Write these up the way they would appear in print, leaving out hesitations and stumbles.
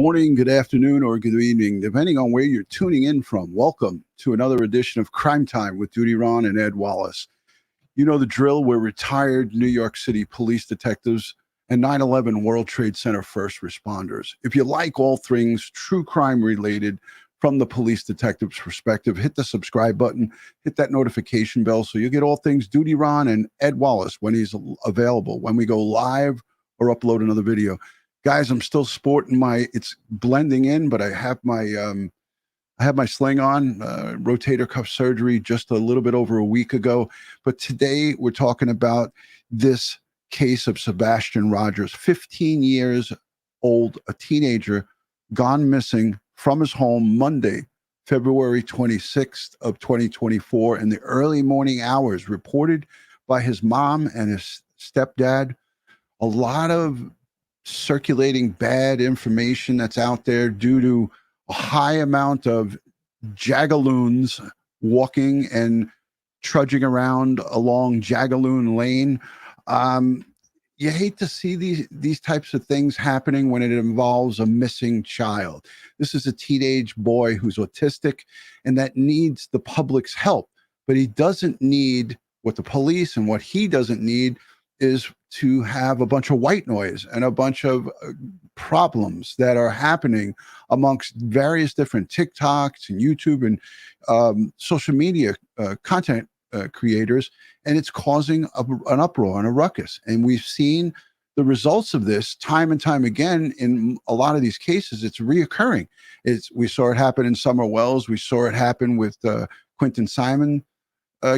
morning, good afternoon, or good evening, depending on where you're tuning in from. Welcome to another edition of Crime Time with DutyRon and Ed Wallace. You know the drill. We're retired New York City police detectives and 9/11 World Trade Center first responders. If you like all things true crime related from the police detective's perspective, hit the subscribe button, hit that notification bell so you get all things DutyRon and Ed Wallace when he's available, when we go live or upload another video. Guys, I'm still sporting it's blending in, but I have my sling on, rotator cuff surgery just a little bit over a week ago. But today we're talking about this case of Sebastian Rogers, 15 years old, a teenager, gone missing from his home Monday, February 26th of 2024 in the early morning hours, reported by his mom and his stepdad. A lot of circulating bad information that's out there due to a high amount of Jagaloons walking and trudging around along Jagaloon Lane. You hate to see these types of things happening when it involves a missing child. This is a teenage boy who's autistic and that needs the public's help, but he doesn't need what the police, and what he doesn't need is to have a bunch of white noise and a bunch of problems that are happening amongst various different TikToks and YouTube and social media content creators, and it's causing an uproar and a ruckus. And we've seen the results of this time and time again in a lot of these cases. It's reoccurring. We saw it happen in Summer Wells. We saw it happen with Quentin Simon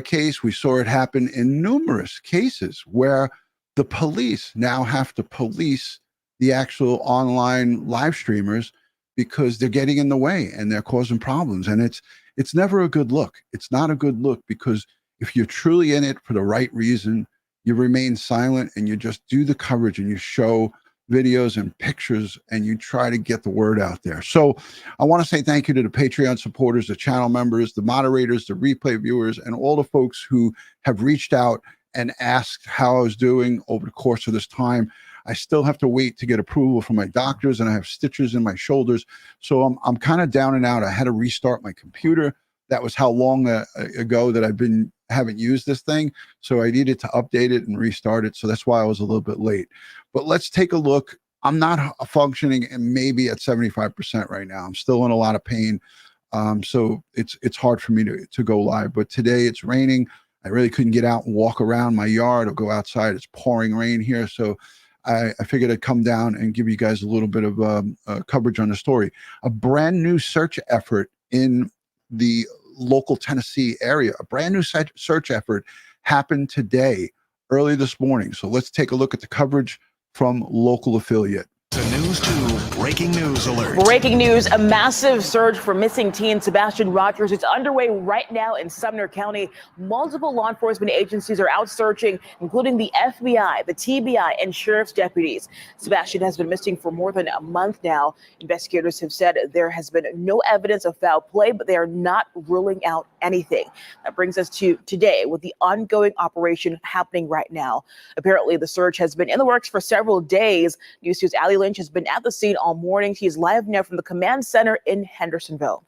case. We saw it happen in numerous cases where the police now have to police the actual online live streamers because they're getting in the way and they're causing problems. And it's never a good look. It's not a good look, because if you're truly in it for the right reason, you remain silent and you just do the coverage and you show videos and pictures and you try to get the word out there. So I want to say thank you to the Patreon supporters, the channel members, the moderators, the replay viewers, and all the folks who have reached out and asked how I was doing over the course of this time. I still have to wait to get approval from my doctors, and I have stitches in my shoulders. So I'm kind of down and out. I had to restart my computer. That was how long ago that haven't used this thing. So I needed to update it and restart it. So that's why I was a little bit late. But let's take a look. I'm not functioning and maybe at 75% right now. I'm still in a lot of pain. So it's hard for me to go live. But today it's raining. I really couldn't get out and walk around my yard or go outside. It's pouring rain here. So I figured I'd come down and give you guys a little bit of coverage on the story. A brand new search effort in the local Tennessee area, a brand new search effort happened today, early this morning. So let's take a look at the coverage from local affiliate. The News 2 breaking news alert. Breaking news, a massive search for missing teen Sebastian Rogers is underway right now in Sumner County. Multiple law enforcement agencies are out searching, including the FBI, the TBI, and sheriff's deputies. Sebastian has been missing for more than a month now. Investigators have said there has been no evidence of foul play, but they are not ruling out anything. That brings us to today with the ongoing operation happening right now. Apparently, the search has been in the works for several days. News 2's Ali Lynch has been at the scene all morning. She is live now from the command center in Hendersonville.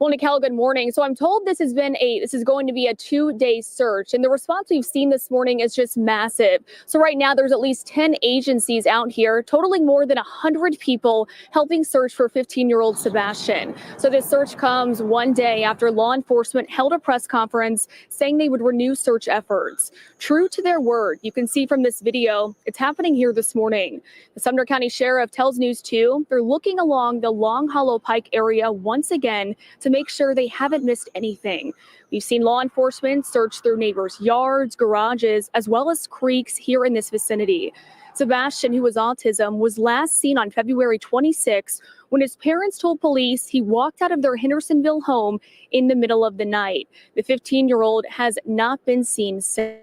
Well, Nicole, good morning. So I'm told this is going to be a 2-day search, and the response we've seen this morning is just massive. So right now there's at least 10 agencies out here, totaling more than 100 people helping search for 15-year-old Sebastian. So this search comes one day after law enforcement held a press conference saying they would renew search efforts. True to their word, you can see from this video, it's happening here this morning. The Sumner County Sheriff tells News 2 they're looking along the Long Hollow Pike area once again to make sure they haven't missed anything. We've seen law enforcement search through neighbors' yards, garages, as well as creeks here in this vicinity. Sebastian, who has autism, was last seen on February 26 when his parents told police he walked out of their Hendersonville home in the middle of the night. The 15-year-old has not been seen since.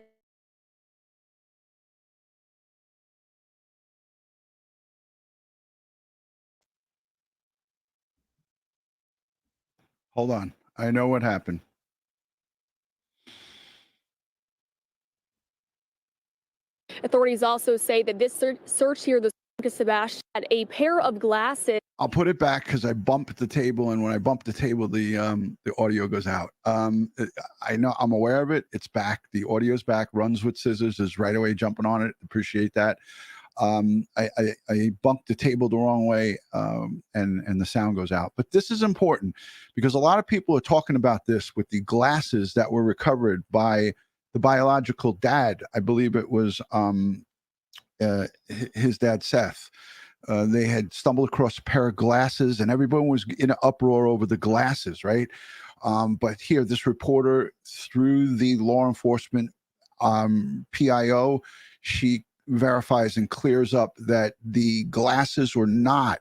Hold on. I know what happened. Authorities also say that this search here this to Sebastian had a pair of glasses. I'll put it back because I bumped the table, and when I bump the table, the audio goes out. I know, I'm aware of it. It's back. The audio's back. Runs with scissors is right away jumping on it. Appreciate that. I bumped the table the wrong way, and the sound goes out. But this is important because a lot of people are talking about this with the glasses that were recovered by the biological dad. I believe it was his dad, Seth. They had stumbled across a pair of glasses, and everyone was in an uproar over the glasses, right? But here, this reporter, through the law enforcement PIO, she verifies and clears up that the glasses were not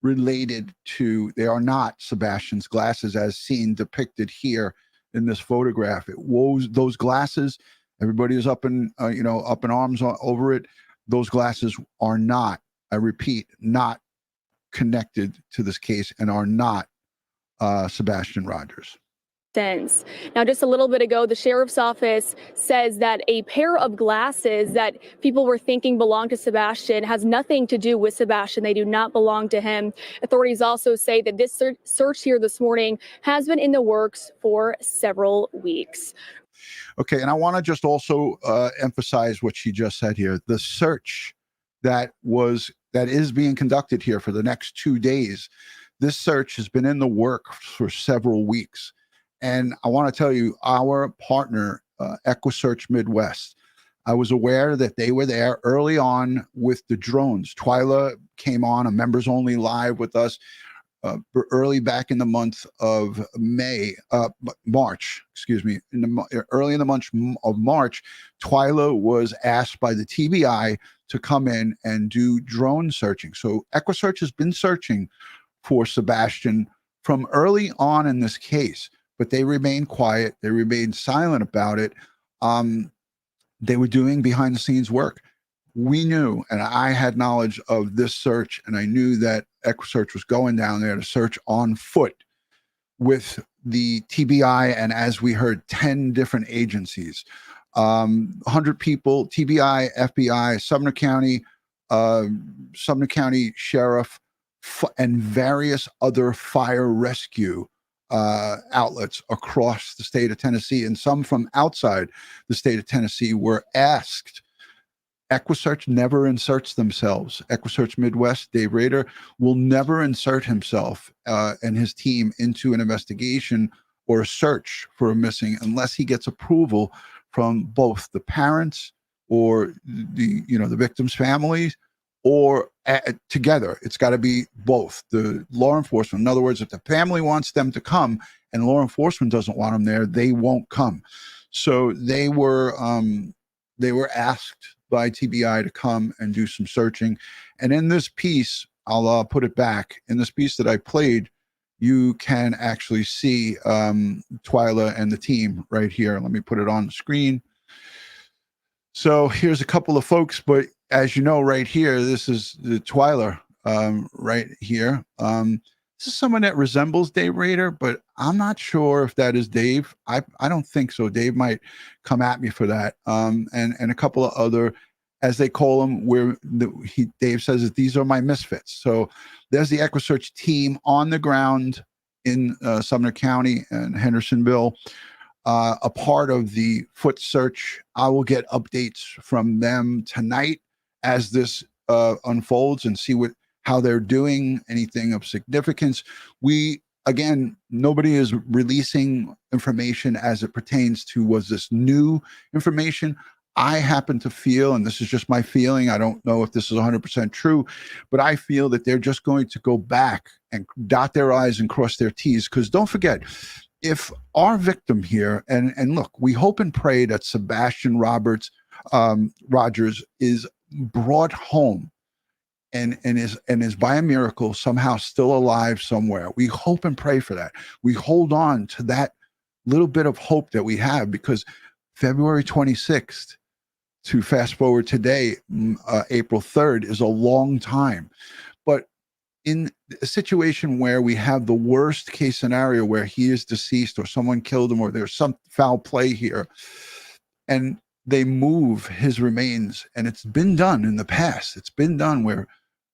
related to, they are not Sebastian's glasses as seen depicted here in this photograph. It was those glasses, everybody is up in arms over it. Those glasses are not, I repeat, not connected to this case and are not Sebastian Rogers. Now, just a little bit ago, the sheriff's office says that a pair of glasses that people were thinking belonged to Sebastian has nothing to do with Sebastian. They do not belong to him. Authorities also say that this search here this morning has been in the works for several weeks. Okay, and I want to just also emphasize what she just said here. The search that is being conducted here for the next 2 days, this search has been in the work for several weeks. And I want to tell you, our partner, EquiSearch Midwest, I was aware that they were there early on with the drones. Twyla came on a members only live with us early back in the month of March, excuse me, early in the month of March. Twyla was asked by the TBI to come in and do drone searching. So EquiSearch has been searching for Sebastian from early on in this case, but they remained quiet. They remained silent about it. They were doing behind the scenes work. We knew, and I had knowledge of this search, and I knew that EquiSearch was going down there to search on foot with the TBI, and as we heard, 10 different agencies, 100 people, TBI, FBI, Sumner County Sheriff, and various other fire rescue outlets across the state of Tennessee, and some from outside the state of Tennessee were asked. EquiSearch never inserts themselves. EquiSearch Midwest, Dave Rader, will never insert himself and his team into an investigation or a search for a missing unless he gets approval from both the parents or the victim's families, or together. It's got to be both. The law enforcement, in other words, if the family wants them to come and law enforcement doesn't want them there, they won't come. So they were asked by TBI to come and do some searching. And in this piece, I'll put it back, in this piece that I played, you can actually see Twyla and the team right here. Let me put it on the screen. So here's a couple of folks, but as you know, right here, this is the Twyla right here. This is someone that resembles Dave Rader, but I'm not sure if that is Dave. I don't think so. Dave might come at me for that. And a couple of other, as they call them, Dave says that these are my misfits. So there's the EquiSearch team on the ground in Sumner County and Hendersonville, a part of the foot search. I will get updates from them tonight as this unfolds and see how they're doing, anything of significance. Nobody is releasing information as it pertains to, was this new information? I happen to feel, and this is just my feeling, I don't know if this is 100% true, but I feel that they're just going to go back and dot their I's and cross their T's. Because don't forget, if our victim here, and look, we hope and pray that Sebastian Rogers is brought home and is by a miracle somehow still alive somewhere. We hope and pray for that. We hold on to that little bit of hope that we have, because February 26th to fast forward today, April 3rd, is a long time. But in a situation where we have the worst case scenario where he is deceased or someone killed him or there's some foul play here, and they move his remains, and it's been done in the past. It's been done where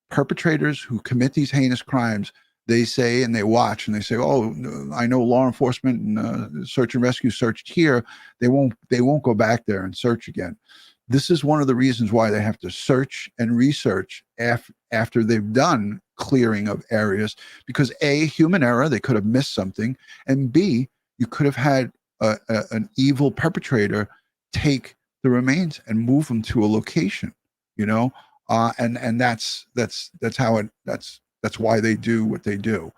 perpetrators who commit these heinous crimes, they say, and they watch and they say, oh, I know law enforcement and search and rescue searched here. They won't go back there and search again. This is one of the reasons why they have to search and research after they've done clearing of areas, because A, human error, they could have missed something, and B, you could have had an evil perpetrator take the remains and move them to a location, you know, and that's why they do what they do.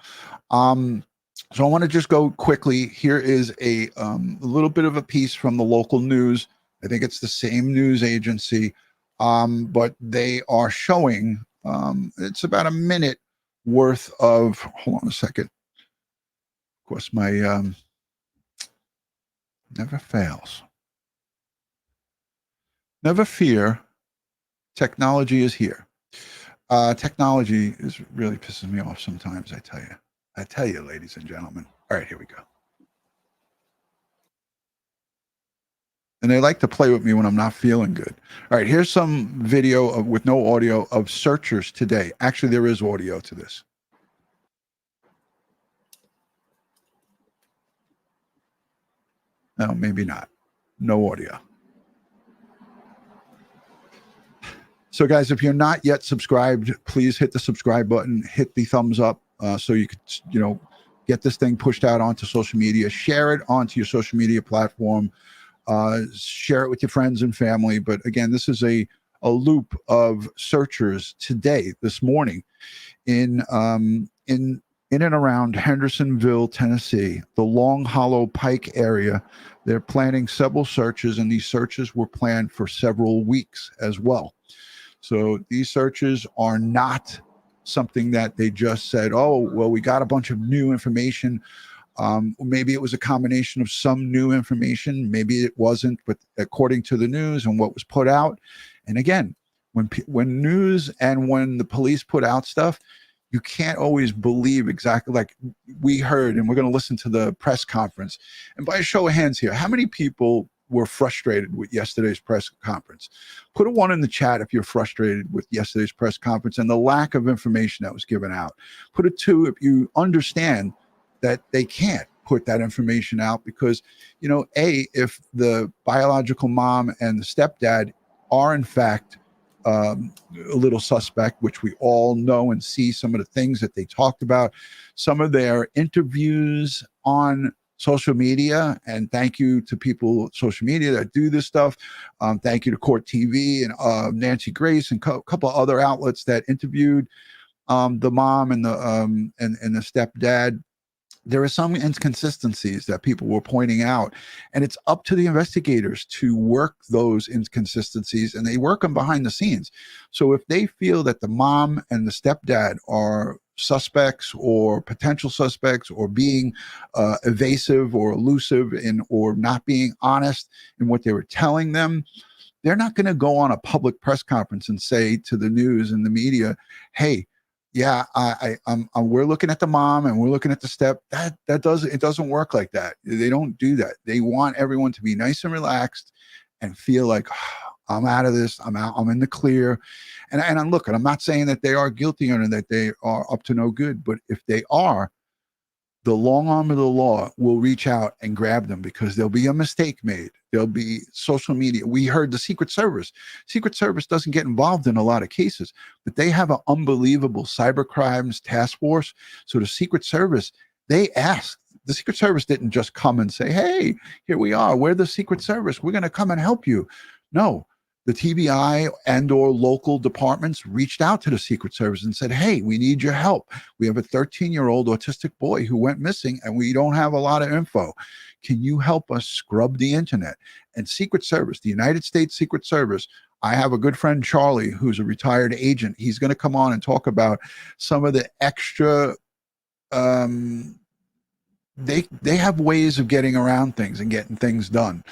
So I want to just go quickly. Here is a little bit of a piece from the local news. I think it's the same news agency, but they are showing, it's about a minute worth of, hold on a second. Of course, my never fails. Never fear, technology is here. Technology is really pisses me off sometimes, I tell you, ladies and gentlemen. All right, here we go. And they like to play with me when I'm not feeling good. All right, here's some video with no audio of searchers today. Actually, there is audio to this. No, maybe not. No audio. So, guys, if you're not yet subscribed, please hit the subscribe button, hit the thumbs up, so you could, you know, get this thing pushed out onto social media. Share it onto your social media platform. Share it with your friends and family. But again, this is a loop of searchers today, this morning, in and around Hendersonville, Tennessee, the Long Hollow Pike area. They're planning several searches, and these searches were planned for several weeks as well. So these searches are not something that they just said, oh, well, we got a bunch of new information. Maybe it was a combination of some new information. Maybe it wasn't, but according to the news and what was put out. And again, when news and when the police put out stuff, you can't always believe exactly like we heard. And we're going to listen to the press conference. And by a show of hands here, how many people were frustrated with yesterday's press conference? Put a 1 in the chat if you're frustrated with yesterday's press conference and the lack of information that was given out. Put a 2 if you understand that they can't put that information out because, you know, if the biological mom and the stepdad are in fact a little suspect, which we all know and see some of the things that they talked about, some of their interviews on social media, and thank you to people social media that do this stuff. Thank you to Court TV and Nancy Grace and a couple of other outlets that interviewed the mom and the stepdad. There are some inconsistencies that people were pointing out, and it's up to the investigators to work those inconsistencies, and they work them behind the scenes. So if they feel that the mom and the stepdad are suspects or potential suspects or being evasive or elusive or not being honest in what they were telling them, they're not going to go on a public press conference and say to the news and the media, hey, yeah, we're looking at the mom and we're looking at the step. It doesn't work like that. They don't do that. They want everyone to be nice and relaxed and feel like, oh, I'm out of this. I'm out. I'm in the clear. And I'm looking. I'm not saying that they are guilty or that they are up to no good. But if they are, the long arm of the law will reach out and grab them because there'll be a mistake made. There'll be social media. We heard the Secret Service. Secret Service doesn't get involved in a lot of cases, but they have an unbelievable cyber crimes task force. So the Secret Service, they asked. The Secret Service didn't just come and say, hey, here we are. We're the Secret Service. We're going to come and help you. No. The TBI and or local departments reached out to the Secret Service and said, hey, we need your help. We have a 13-year-old autistic boy who went missing and we don't have a lot of info. Can you help us scrub the internet? And Secret Service, the United States Secret Service, I have a good friend, Charlie, who's a retired agent. He's going to come on and talk about some of the extra, they have ways of getting around things and getting things done.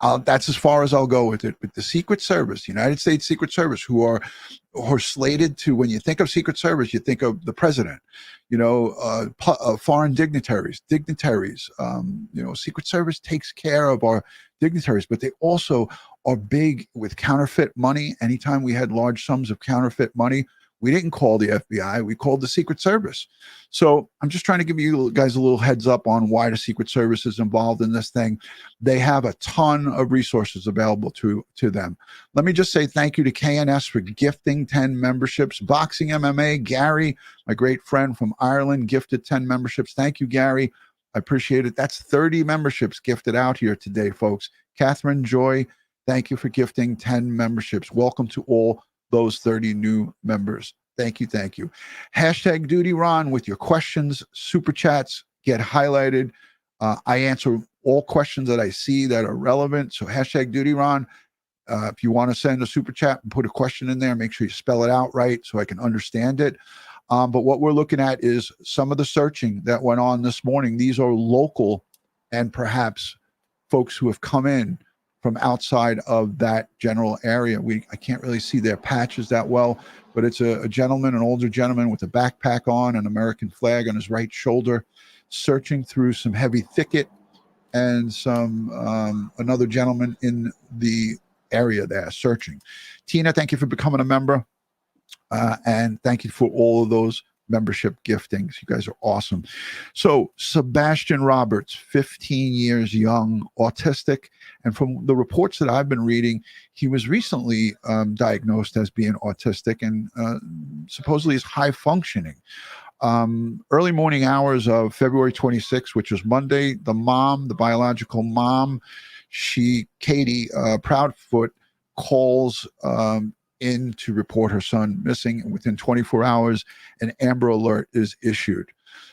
That's as far as I'll go with it. But the Secret Service, United States Secret Service, who are slated to, when you think of Secret Service, you think of the president, foreign dignitaries. Secret Service takes care of our dignitaries, but they also are big with counterfeit money. Anytime we had large sums of counterfeit money, we didn't call the FBI, we called the Secret Service. So I'm just trying to give you guys a little heads up on why the Secret Service is involved in this thing. They have a ton of resources available to them. Let me just say thank you to KNS for gifting 10 memberships. Boxing MMA, Gary, my great friend from Ireland, gifted 10 memberships. Thank you, Gary. I appreciate it. That's 30 memberships gifted out here today, folks. Catherine Joy, thank you for gifting 10 memberships. Welcome to all those 30 new members. Thank you. Hashtag DutyRon with your questions. Super chats get highlighted. I answer all questions that I see that are relevant. So hashtag DutyRon. If you want to send a super chat and put a question in there, make sure you spell it out right so I can understand it. But what we're looking at is some of the searching that went on this morning. These are local and perhaps folks who have come in from outside of that general area. I can't really see their patches that well, but it's a gentleman, an older gentleman with a backpack on, an American flag on his right shoulder, searching through some heavy thicket, and another gentleman in the area there searching. Tina, thank you for becoming a member, and thank you for all of those membership giftings. You guys are awesome. So Sebastian Roberts, 15 years young, autistic. And from the reports that I've been reading, he was recently diagnosed as being autistic and supposedly is high functioning. Early morning hours of February 26th, which was Monday, the mom, the biological mom, Katie Proudfoot, calls in to report her son missing. And within 24 hours, an Amber Alert is issued.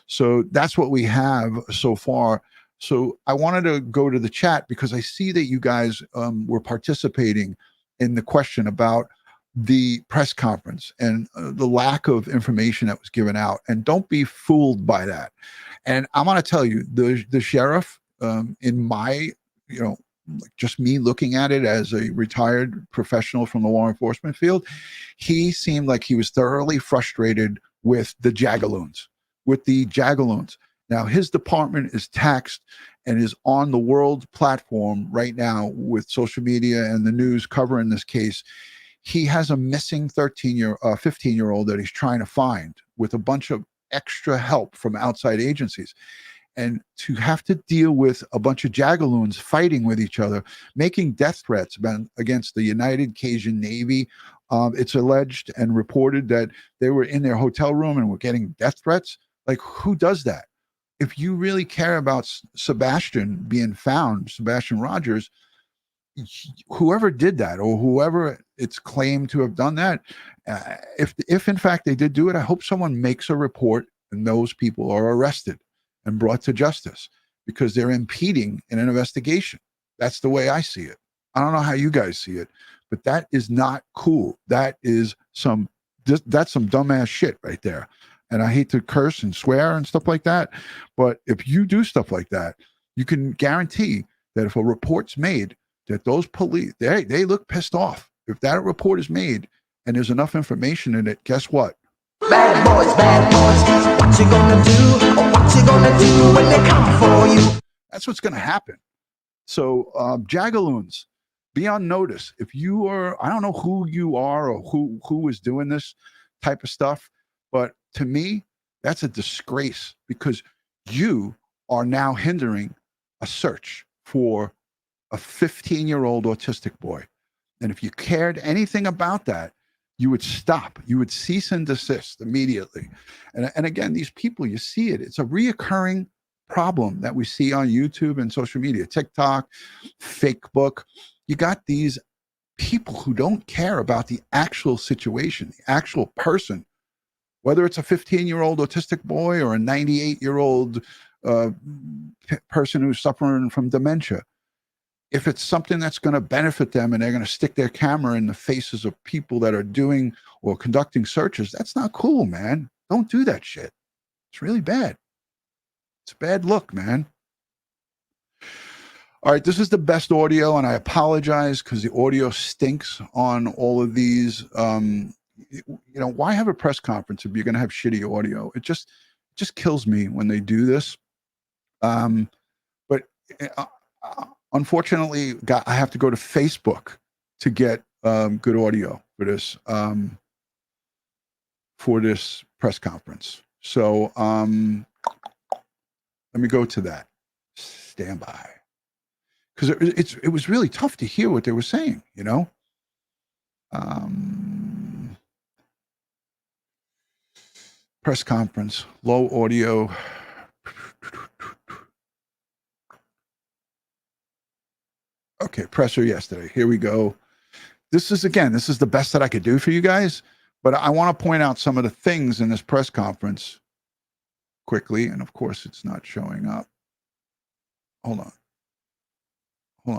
So that's what we have so far. So I wanted to go to the chat because I see that you guys were participating in the question about the press conference and the lack of information that was given out. And don't be fooled by that. And I'm going to tell you, the sheriff, in my, just me looking at it as a retired professional from the law enforcement field, he seemed like he was thoroughly frustrated with the Jagaloons. Now, his department is taxed and is on the world platform right now with social media and the news covering this case. He has a missing 15-year-old that he's trying to find with a bunch of extra help from outside agencies. And to have to deal with a bunch of Jagaloons fighting with each other, making death threats against the United Cajun Navy. It's alleged and reported that they were in their hotel room and were getting death threats. Like, who does that? If you really care about Sebastian being found, Sebastian Rogers, whoever did that or whoever it's claimed to have done that, if in fact they did do it, I hope someone makes a report and those people are arrested and brought to justice because they're impeding in an investigation. That's the way I see it. I don't know how you guys see it, but that is not cool. That's some dumbass shit right there. And I hate to curse and swear and stuff like that, but if you do stuff like that, you can guarantee that if a report's made, that those police, they look pissed off. If that report is made and there's enough information in it, guess what? Bad boys, what you gonna do? Or what you gonna do when they come for you? That's what's gonna happen. So Jagaloons, be on notice. If you are, I don't know who you are or who is doing this type of stuff, but to me, that's a disgrace because you are now hindering a search for a 15-year-old autistic boy. And if you cared anything about that, you would stop. You would cease and desist immediately. And again, these people, you see it. It's a reoccurring problem that we see on YouTube and social media, TikTok, Facebook. You got these people who don't care about the actual situation, the actual person, whether it's a 15-year-old autistic boy or a 98-year-old person who's suffering from dementia. If it's something that's going to benefit them and they're going to stick their camera in the faces of people that are doing or conducting searches, that's not cool, man. Don't do that shit. It's really bad. It's a bad look, man. All right, this is the best audio, and I apologize because the audio stinks on all of these. Why have a press conference if you're going to have shitty audio? It just kills me when they do this. But unfortunately, I have to go to Facebook to get good audio for this press conference. So let me go to that. Stand by. Because it was really tough to hear what they were saying, press conference, low audio. Okay, presser yesterday. Here we go. This is the best that I could do for you guys, but I want to point out some of the things in this press conference quickly, and of course it's not showing up. Hold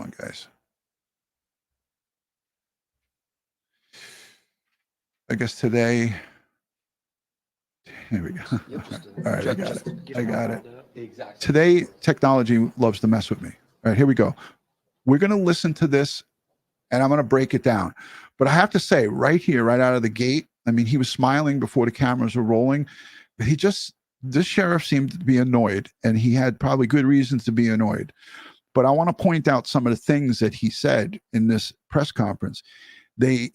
on, guys. I guess today, here we go. All right, I got it. Today, technology loves to mess with me. All right, here we go. We're going to listen to this, and I'm going to break it down. But I have to say, right here, right out of the gate, I mean, he was smiling before the cameras were rolling, but this sheriff seemed to be annoyed, and he had probably good reasons to be annoyed. But I want to point out some of the things that he said in this press conference. They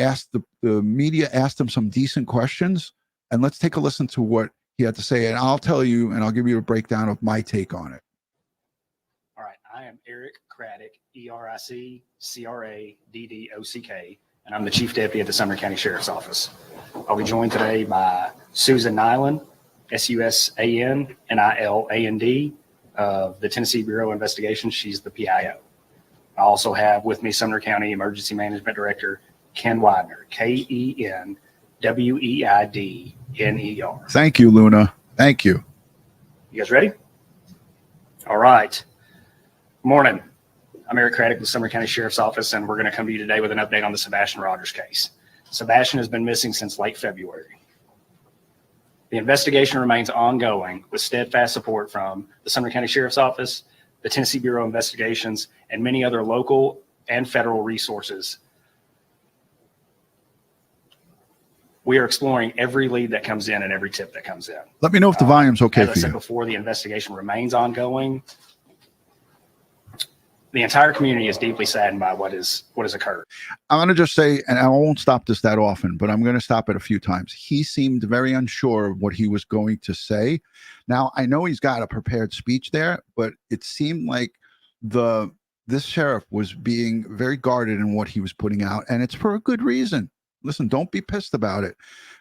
asked the media asked him some decent questions, and let's take a listen to what he had to say. And I'll tell you, and I'll give you a breakdown of my take on it. All right, I am Eric Craddock, ERIC-CRADDOCK, and I'm the Chief Deputy at the Sumner County Sheriff's Office. I'll be joined today by Susan Nyland, SUSAN-NILAND, of the Tennessee Bureau of Investigation. She's the PIO. I also have with me Sumner County Emergency Management Director Ken Widener, KENWEIDNER. Thank you, Luna. Thank you. You guys ready? All right. Morning. I'm Eric Craddock with Sumner County Sheriff's Office, and we're going to come to you today with an update on the Sebastian Rogers case. Sebastian has been missing since late February. The investigation remains ongoing with steadfast support from the Sumner County Sheriff's Office, the Tennessee Bureau of Investigations, and many other local and federal resources. We are exploring every lead that comes in and every tip that comes in. Let me know if the volume's okay as for I said you. before, the investigation remains ongoing. The entire community is deeply saddened by what has occurred. I'm going to just say, and I won't stop this that often, but I'm going to stop it a few times. He seemed very unsure of what he was going to say. Now, I know he's got a prepared speech there, but it seemed like this sheriff was being very guarded in what he was putting out, and it's for a good reason. Listen, don't be pissed about it,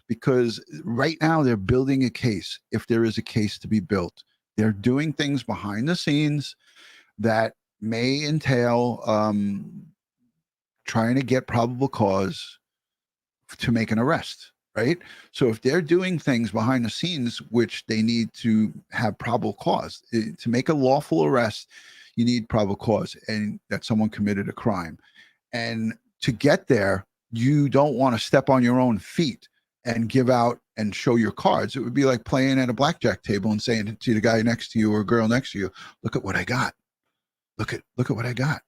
because right now they're building a case. If there is a case to be built, they're doing things behind the scenes that may entail trying to get probable cause to make an arrest, right? So if they're doing things behind the scenes, which they need to have probable cause to make a lawful arrest, you need probable cause and that someone committed a crime. And to get there, you don't want to step on your own feet and give out and show your cards. It would be like playing at a blackjack table and saying to the guy next to you or girl next to you, look at what I got. Look at what I got.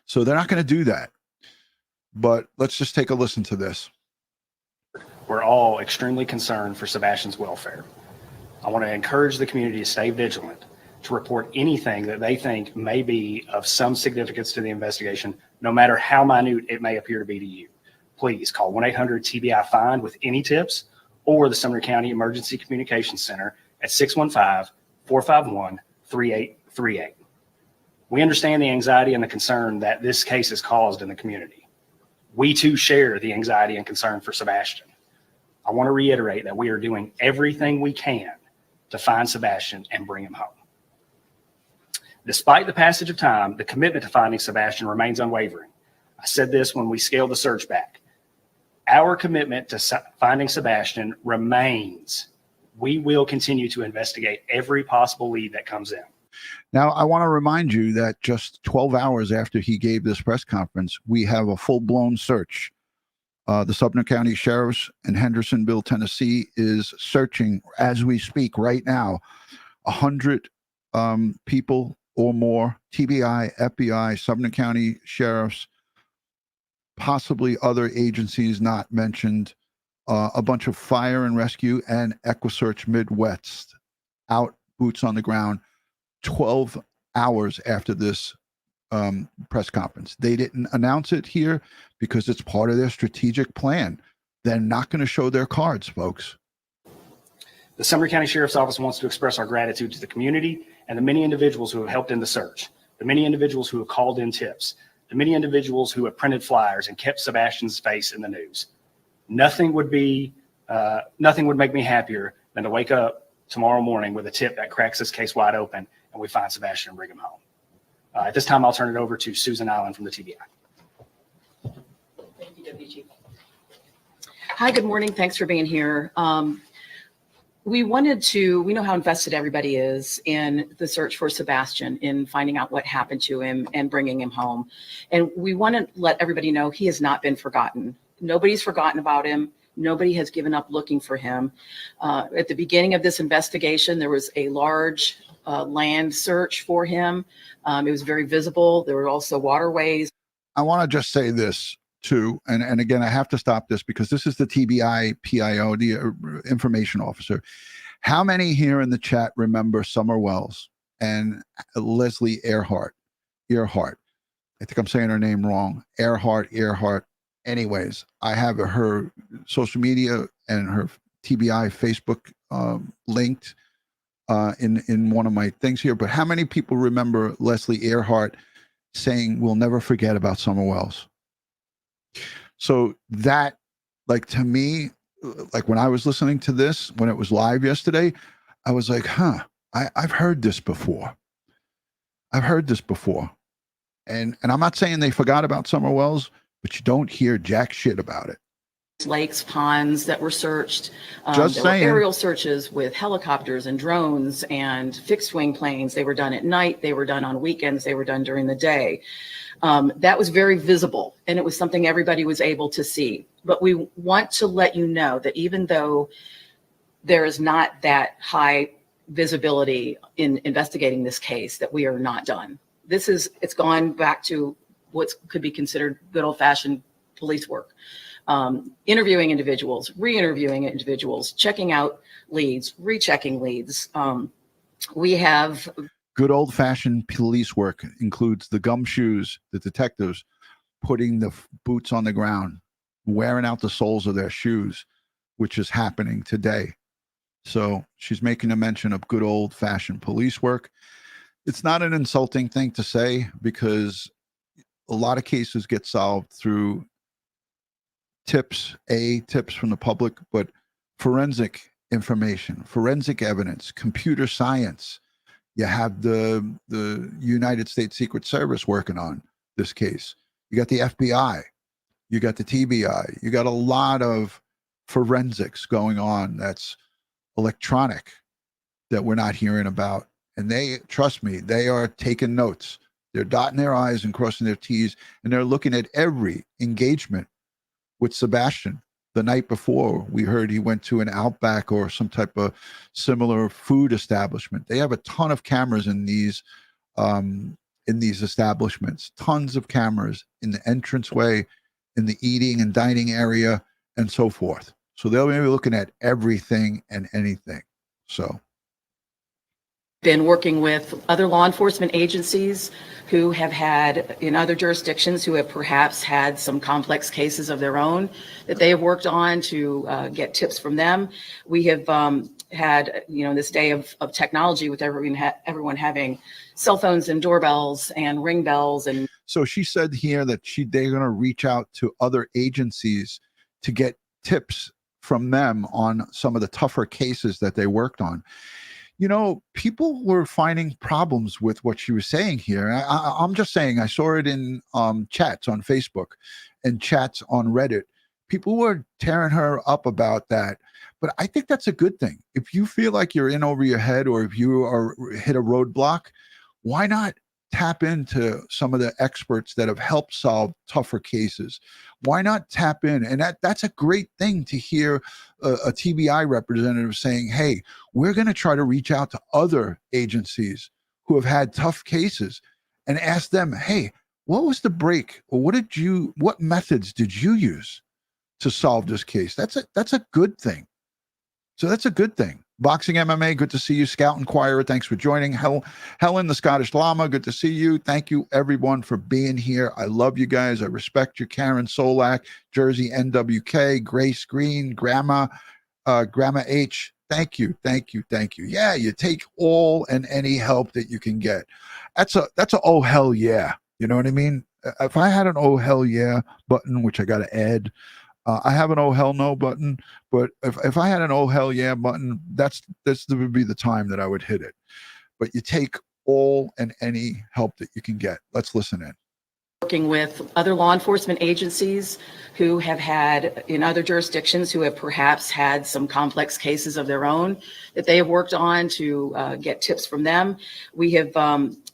So they're not going to do that. But let's just take a listen to this. We're all extremely concerned for Sebastian's welfare. I want to encourage the community to stay vigilant, to report anything that they think may be of some significance to the investigation, no matter how minute it may appear to be to you. Please call 1-800-TBI-FIND with any tips, or the Sumner County Emergency Communications Center at 615-451-3838. We understand the anxiety and the concern that this case has caused in the community. We too share the anxiety and concern for Sebastian. I want to reiterate that we are doing everything we can to find Sebastian and bring him home. Despite the passage of time, the commitment to finding Sebastian remains unwavering. I said this when we scaled the search back. Our commitment to finding Sebastian remains. We will continue to investigate every possible lead that comes in. Now, I want to remind you that just 12 hours after he gave this press conference, we have a full-blown search. The Sumner County Sheriff's in Hendersonville, Tennessee, is searching as we speak right now. 100 people or more, TBI, FBI, Sumner County sheriffs, possibly other agencies not mentioned, a bunch of fire and rescue and EquiSearch Midwest out, boots on the ground, 12 hours after this press conference. They didn't announce it here because it's part of their strategic plan. They're not going to show their cards, folks. The Sumner County Sheriff's Office wants to express our gratitude to the community and the many individuals who have helped in the search, the many individuals who have called in tips, the many individuals who have printed flyers and kept Sebastian's face in the news. Nothing would make me happier than to wake up tomorrow morning with a tip that cracks this case wide open and we find Sebastian and bring him home. At this time, I'll turn it over to Susan Allen from the TBI. Thank you, WG. Hi, good morning. Thanks for being here. We know how invested everybody is in the search for Sebastian, in finding out what happened to him and bringing him home. And we want to let everybody know he has not been forgotten. Nobody's forgotten about him. Nobody has given up looking for him. At the beginning of this investigation, there was a large land search for him. It was very visible. There were also waterways. I want to just say this too, and again, I have to stop this because this is the TBI PIO, the information officer. How many here in the chat remember Summer Wells and Leslie Earhart? I think I'm saying her name wrong. Earhart. Anyways, I have her social media and her TBI Facebook linked in one of my things here. But how many people remember Leslie Earhart saying, "We'll never forget about Summer Wells"? So that, like, to me, like when I was listening to this, when it was live yesterday, I was like, I've heard this before. And I'm not saying they forgot about Summer Wells, but you don't hear jack shit about it. Lakes, ponds that were searched. Just there saying. were aerial searches with helicopters and drones and fixed wing planes. They were done at night. They were done on weekends. They were done during the day. That was very visible, and it was something everybody was able to see. But we want to let you know that even though there is not that high visibility in investigating this case, that we are not done. It's gone back to what could be considered good old-fashioned police work. Interviewing individuals, re-interviewing individuals, checking out leads, rechecking leads. We have good old-fashioned police work includes the gumshoes, the detectives putting the boots on the ground, wearing out the soles of their shoes, which is happening today. So she's making a mention of good old-fashioned police work. It's not an insulting thing to say because a lot of cases get solved through tips from the public, but forensic information, forensic evidence, computer science. You have the United States Secret Service working on this case. You got the FBI, you got the TBI, you got a lot of forensics going on that's electronic that we're not hearing about. And they, trust me, they are taking notes. They're dotting their I's and crossing their T's, and they're looking at every engagement with Sebastian. The night before, we heard he went to an Outback or some type of similar food establishment. They have a ton of cameras in these establishments, tons of cameras in the entranceway, in the eating and dining area, and so forth. So they'll be looking at everything and anything. So. Been working with other law enforcement agencies who have had, in other jurisdictions, who have perhaps had some complex cases of their own that they have worked on to get tips from them. We have had, this day of technology with everyone having cell phones and doorbells and ring bells. And so she said here that they're going to reach out to other agencies to get tips from them on some of the tougher cases that they worked on. People were finding problems with what she was saying here. I'm just saying, I saw it in chats on Facebook and chats on Reddit. People were tearing her up about that. But I think that's a good thing. If you feel like you're in over your head or if you are hit a roadblock, why not tap into some of the experts that have helped solve tougher cases? Why not tap in? And that's a great thing to hear a TBI representative saying, hey, we're going to try to reach out to other agencies who have had tough cases and ask them, hey, what was the break, or what methods did you use to solve this case? That's a good thing. So that's a good thing. Boxing MMA, good to see you. Scout Inquirer, thanks for joining. Helen, the Scottish Llama, good to see you. Thank you, everyone, for being here. I love you guys. I respect you. Karen Solak, Jersey NWK, Grace Green, Grandma H. Thank you. Yeah, you take all and any help that you can get. That's a oh hell yeah. You know what I mean? If I had an oh hell yeah button, which I got to add, I have an oh hell no button, but if I had an oh hell yeah button, this would be the time that I would hit it. But you take all and any help that you can get. Let's listen in. Working with other law enforcement agencies who have had, in other jurisdictions, who have perhaps had some complex cases of their own that they have worked on, to get tips from them. We have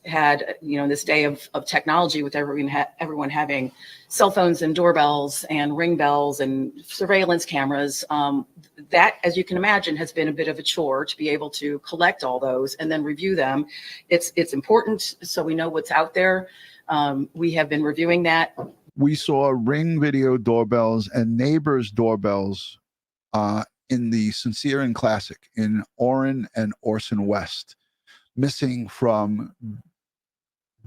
had, this day of technology, with everyone having cell phones and doorbells and ring bells and surveillance cameras. That, as you can imagine, has been a bit of a chore to be able to collect all those and then review them. It's important so we know what's out there. We have been reviewing that. We saw Ring video doorbells and neighbors' doorbells in the Sincere and Classic in Orrin and Orson West, missing from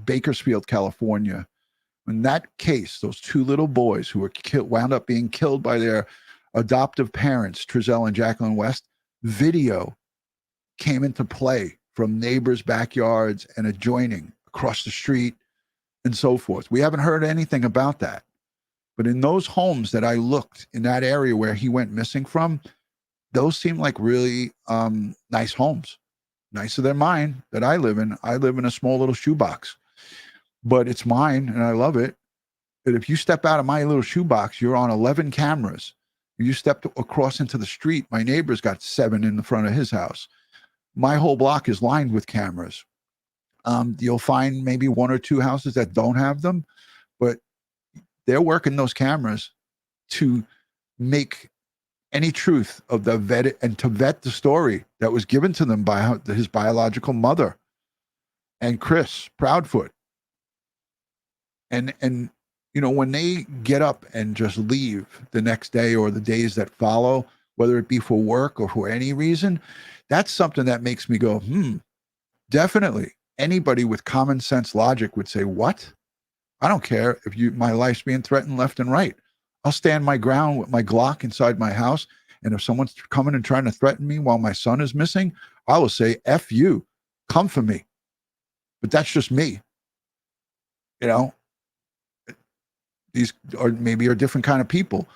Bakersfield, California. In that case, those two little boys who were wound up being killed by their adoptive parents, Trezell and Jacqueline West, video came into play from neighbors' backyards and adjoining across the street and so forth. We haven't heard anything about that. But in those homes that I looked in that area where he went missing from, those seem like really nice homes, nicer than mine that I live in. I live in a small little shoebox, but it's mine and I love it. But if you step out of my little shoebox, you're on 11 cameras. You step across into the street, my neighbor's got 7 in the front of his house. My whole block is lined with cameras. You'll find maybe 1 or 2 houses that don't have them, but they're working those cameras to make any truth of the vet and to vet the story that was given to them by his biological mother and Chris Proudfoot. And when they get up and just leave the next day or the days that follow, whether it be for work or for any reason, that's something that makes me go, definitely. Anybody with common sense logic would say, what? I don't care if my life's being threatened left and right. I'll stand my ground with my Glock inside my house. And if someone's coming and trying to threaten me while my son is missing, I will say, F you, come for me. But that's just me. These are different kind of people,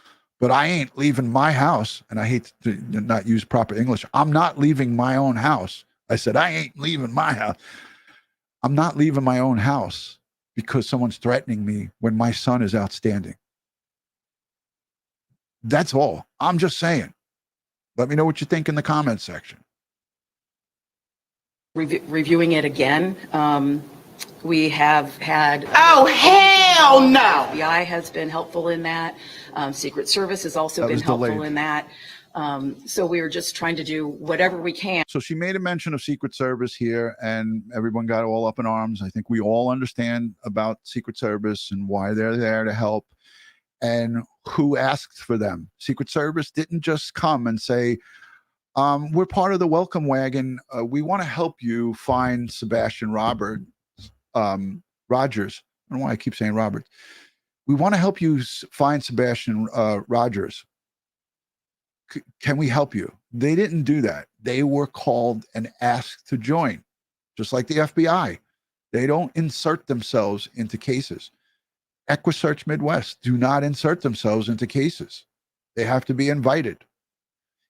but I ain't leaving my house. And I hate to not use proper English. I'm not leaving my own house. I said, I ain't leaving my house. I'm not leaving my own house because someone's threatening me when my son is outstanding. That's all. I'm just saying. Let me know what you think in the comments section. Reviewing it again. We have had... Oh, hell no! FBI has been helpful in that. Secret Service has also been helpful in that. So we were just trying to do whatever we can. So she made a mention of Secret Service here, and everyone got all up in arms. I think we all understand about Secret Service and why they're there to help and who asked for them. Secret Service didn't just come and say, we're part of the welcome wagon. We want to help you find Sebastian Rogers. I don't know why I keep saying Robert. We want to help you find Sebastian Rogers. Can we help you? They didn't do that. They were called and asked to join, just like the FBI. They don't insert themselves into cases. EquiSearch Midwest do not insert themselves into cases. They have to be invited.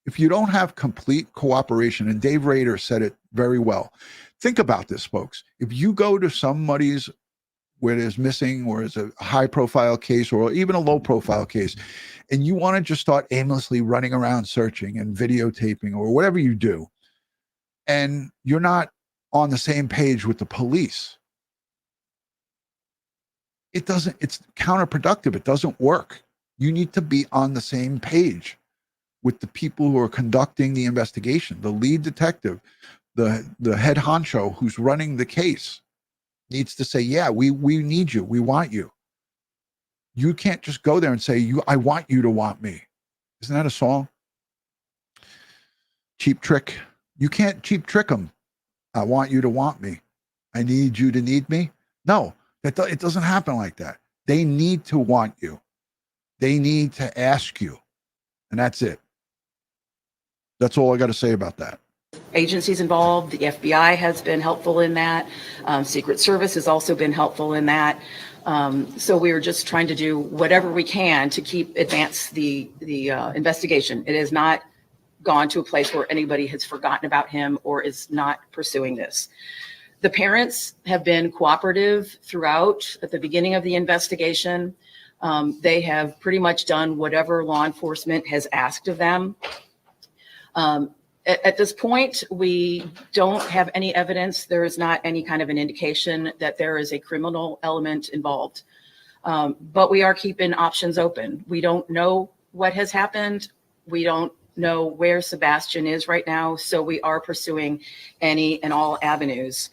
If you don't have complete cooperation, and Dave Rader said it very well, think about this, folks. If you go to somebody's where there's missing or is a high profile case or even a low profile case, and you want to just start aimlessly running around searching and videotaping or whatever you do, and you're not on the same page with the police, it's counterproductive. It doesn't work. You need to be on the same page with the people who are conducting the investigation, the lead detective, the head honcho who's running the case needs to say, yeah, we need you. We want you. You can't just go there and say, I want you to want me. Isn't that a song? Cheap Trick. You can't cheap trick them. I want you to want me. I need you to need me. No, it doesn't happen like that. They need to want you. They need to ask you. And that's it. That's all I got to say about that. Agencies involved, the FBI has been helpful in that. Secret Service has also been helpful in that. So we are just trying to do whatever we can to advance the investigation. It has not gone to a place where anybody has forgotten about him or is not pursuing this. The parents have been cooperative throughout at the beginning of the investigation. They have pretty much done whatever law enforcement has asked of them. At this point, we don't have any evidence. There is not any kind of an indication that there is a criminal element involved. But we are keeping options open. We don't know what has happened. We don't know where Sebastian is right now. So we are pursuing any and all avenues.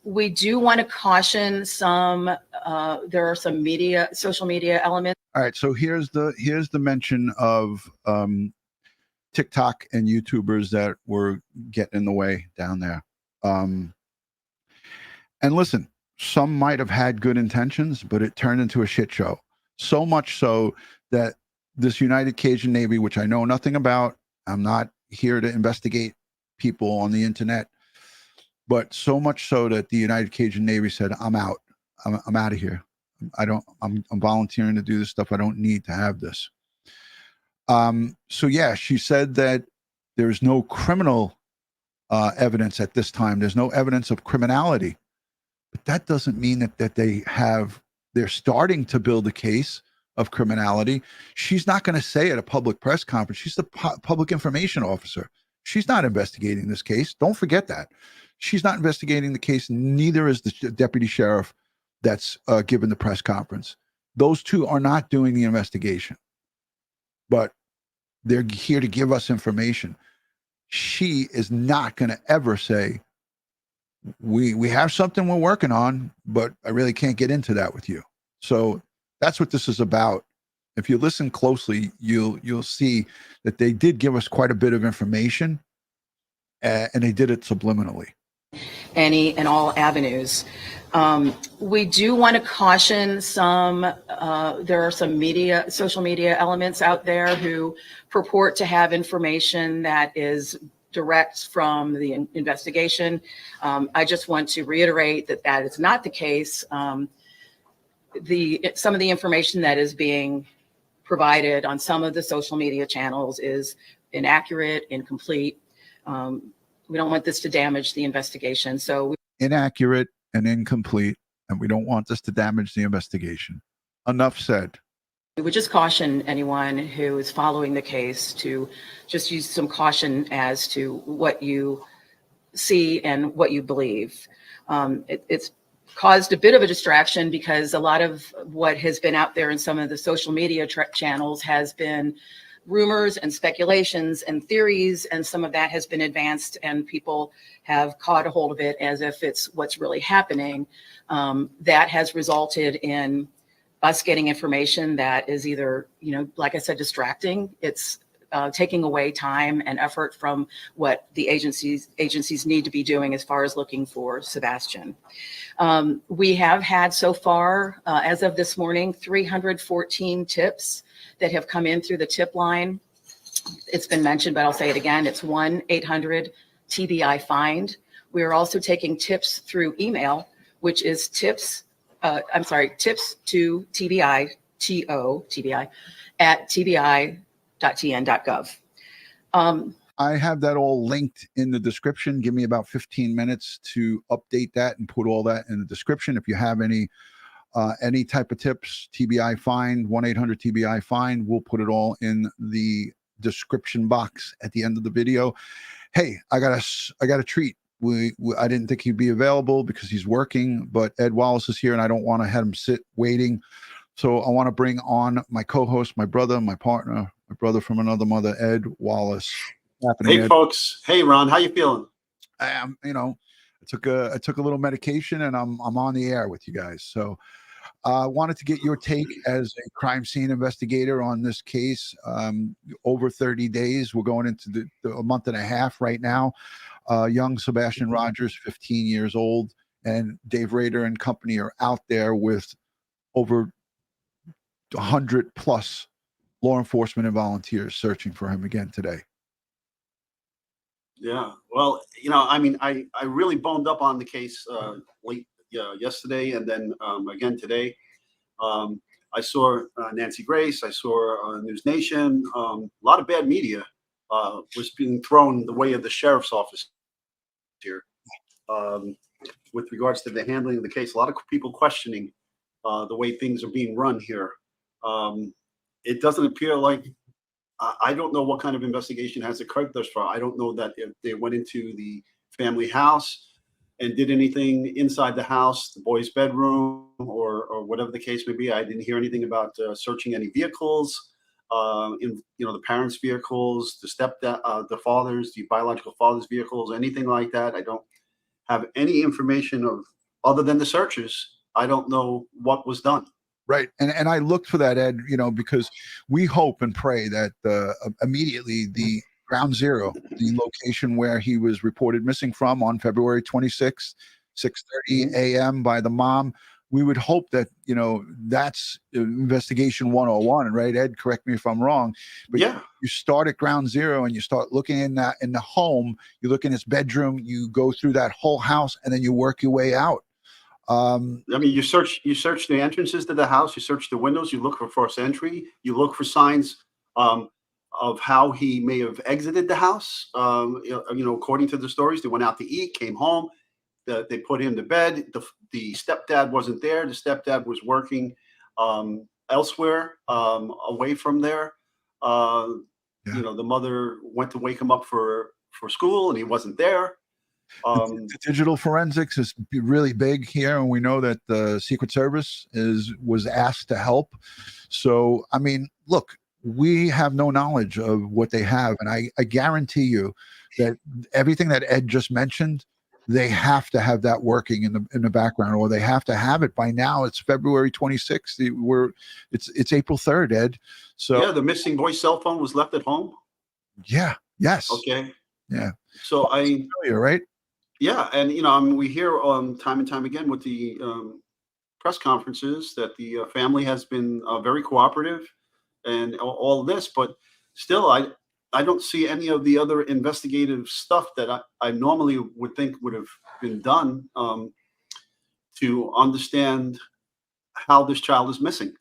We do want to caution there are some social media elements. All right. So here's the mention of TikTok and YouTubers that were getting in the way down there. And listen, some might have had good intentions, but it turned into a shit show. So much so that this United Cajun Navy, which I know nothing about, I'm not here to investigate people on the internet, but so much so that the United Cajun Navy said, I'm out. I'm out of here. I'm volunteering to do this stuff. I don't need to have this. So yeah, she said that there's no criminal evidence at this time. There's no evidence of criminality, but that doesn't mean that they're starting to build a case of criminality. She's not going to say at a public press conference. She's the public information officer. She's not investigating this case. Don't forget that. She's not investigating the case. Neither is the deputy sheriff that's given the press conference. Those two are not doing the investigation, but they're here to give us information. She is not going to ever say, we have something we're working on, but I really can't get into that with you. So that's what this is about. If you listen closely, you'll see that they did give us quite a bit of information, and they did it subliminally. Any and all avenues. We do want to caution there are some social media elements out there who purport to have information that is direct from the investigation. I just want to reiterate that is not the case. Some of the information that is being provided on some of the social media channels is inaccurate, incomplete. We don't want this to damage the investigation. Inaccurate and incomplete, and we don't want this to damage the investigation. Enough said. We would just caution anyone who is following the case to just use some caution as to what you see and what you believe. It's caused a bit of a distraction because a lot of what has been out there in some of the social media channels has been rumors and speculations and theories, and some of that has been advanced and people have caught a hold of it as if it's what's really happening. That has resulted in us getting information that is either, like I said, distracting. It's taking away time and effort from what the agencies need to be doing as far as looking for Sebastian. We have had so far, as of this morning, 314 tips that have come in through the tip line. It's been mentioned, but I'll say it again. It's 1-800-TBI-FIND. We are also taking tips through email, which is tips to TBI, TBI, at tbi.tn.gov. I have that all linked in the description. Give me about 15 minutes to update that and put all that in the description. If you have any type of tips, TBI Find, 1-800-TBI Find, we'll put it all in the description box at the end of the video. Hey, I got a treat. I didn't think he'd be available because he's working, but Ed Wallace is here and I don't want to have him sit waiting. So I want to bring on my co-host, my brother, my partner, my brother from another mother, Ed Wallace. Hey, Ed? Folks. Hey, Ron. How you feeling? I took a little medication, and I'm on the air with you guys. So I wanted to get your take as a crime scene investigator on this case. Over 30 days, we're going into a month and a half right now. Young Sebastian Rogers, 15 years old, and Dave Rader and company are out there with over 100 plus law enforcement and volunteers searching for him again today. Yeah, well, I really boned up on the case late yesterday, and then again today. I saw Nancy Grace. I saw News Nation. A lot of bad media was being thrown the way of the sheriff's office here with regards to the handling of the case. A lot of people questioning the way things are being run here. It doesn't appear like, I don't know what kind of investigation has occurred thus far. I don't know that if they went into the family house and did anything inside the house, the boy's bedroom, or whatever the case may be. I didn't hear anything about searching any vehicles, the parents' vehicles, the stepdad, the father's, the biological father's vehicles, anything like that. I don't have any information of, other than the searches. I don't know what was done. Right. And I looked for that, Ed, because we hope and pray that immediately the ground zero, the location where he was reported missing from on February 26th, 6:30 a.m. by the mom, we would hope that, that's investigation 101, right? Ed, correct me if I'm wrong. But yeah, you start at ground zero and you start looking in the home, you look in his bedroom, you go through that whole house, and then you work your way out. You search the entrances to the house, you search the windows, you look for forced entry, you look for signs of how he may have exited the house. According to the stories, they went out to eat, came home, they put him to bed. The stepdad wasn't there. The stepdad was working elsewhere, away from there. The mother went to wake him up for school, and he wasn't there. The digital forensics is really big here, and we know that the Secret Service was asked to help. So, look, we have no knowledge of what they have, and I guarantee you that everything that Ed just mentioned, they have to have that working in the background, or they have to have it by now. It's February 26th. It's April 3rd, Ed. So yeah, the missing boy's cell phone was left at home. Yeah. Yes. Okay. Yeah. So familiar, right? Yeah, and we hear time and time again with the press conferences that the family has been very cooperative and all this, but still, I don't see any of the other investigative stuff that I normally would think would have been done to understand how this child is missing.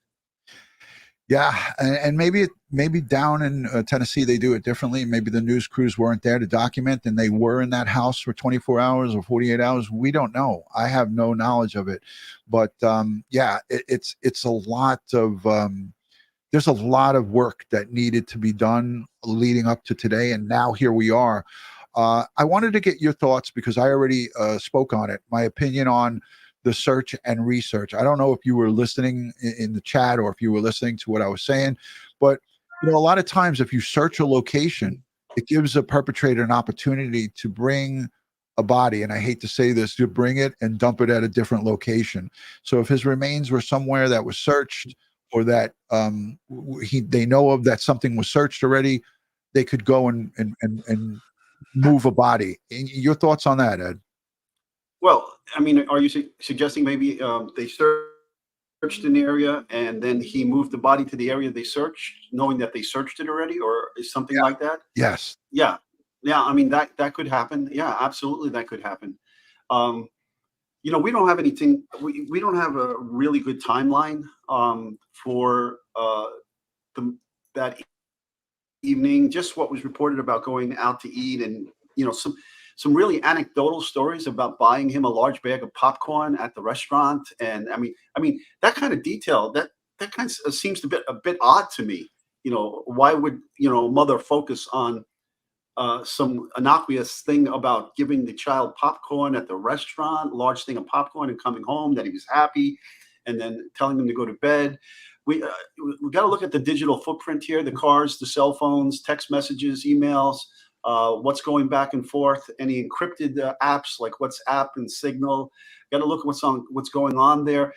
Yeah, and maybe down in Tennessee they do it differently. Maybe the news crews weren't there to document, and they were in that house for 24 hours or 48 hours. We don't know. I have no knowledge of it, but it's a lot of there's a lot of work that needed to be done leading up to today, and now here we are. I wanted to get your thoughts because I already spoke on it. My opinion on the search and research. I don't know if you were listening in the chat or if you were listening to what I was saying, but a lot of times if you search a location, it gives a perpetrator an opportunity to bring a body, and I hate to say this, to bring it and dump it at a different location. So if his remains were somewhere that was searched, or that they know of that something was searched already, they could go and move a body. Your thoughts on that, Ed? Well, are you suggesting maybe they searched an area and then he moved the body to the area they searched, knowing that they searched it already, or is something like that? Yes. Yeah. That could happen. Yeah, absolutely, that could happen. We don't have anything. We don't have a really good timeline for that evening. Just what was reported about going out to eat, and some really anecdotal stories about buying him a large bag of popcorn at the restaurant. And that kind of detail, that kind of seems a bit odd to me. Why would a mother focus on some innocuous thing about giving the child popcorn at the restaurant, large thing of popcorn, and coming home that he was happy, and then telling him to go to bed? We got to look at the digital footprint here: the cars, the cell phones, text messages, emails. what's going back and forth, any encrypted apps like WhatsApp and Signal. Got to look at what's going on there.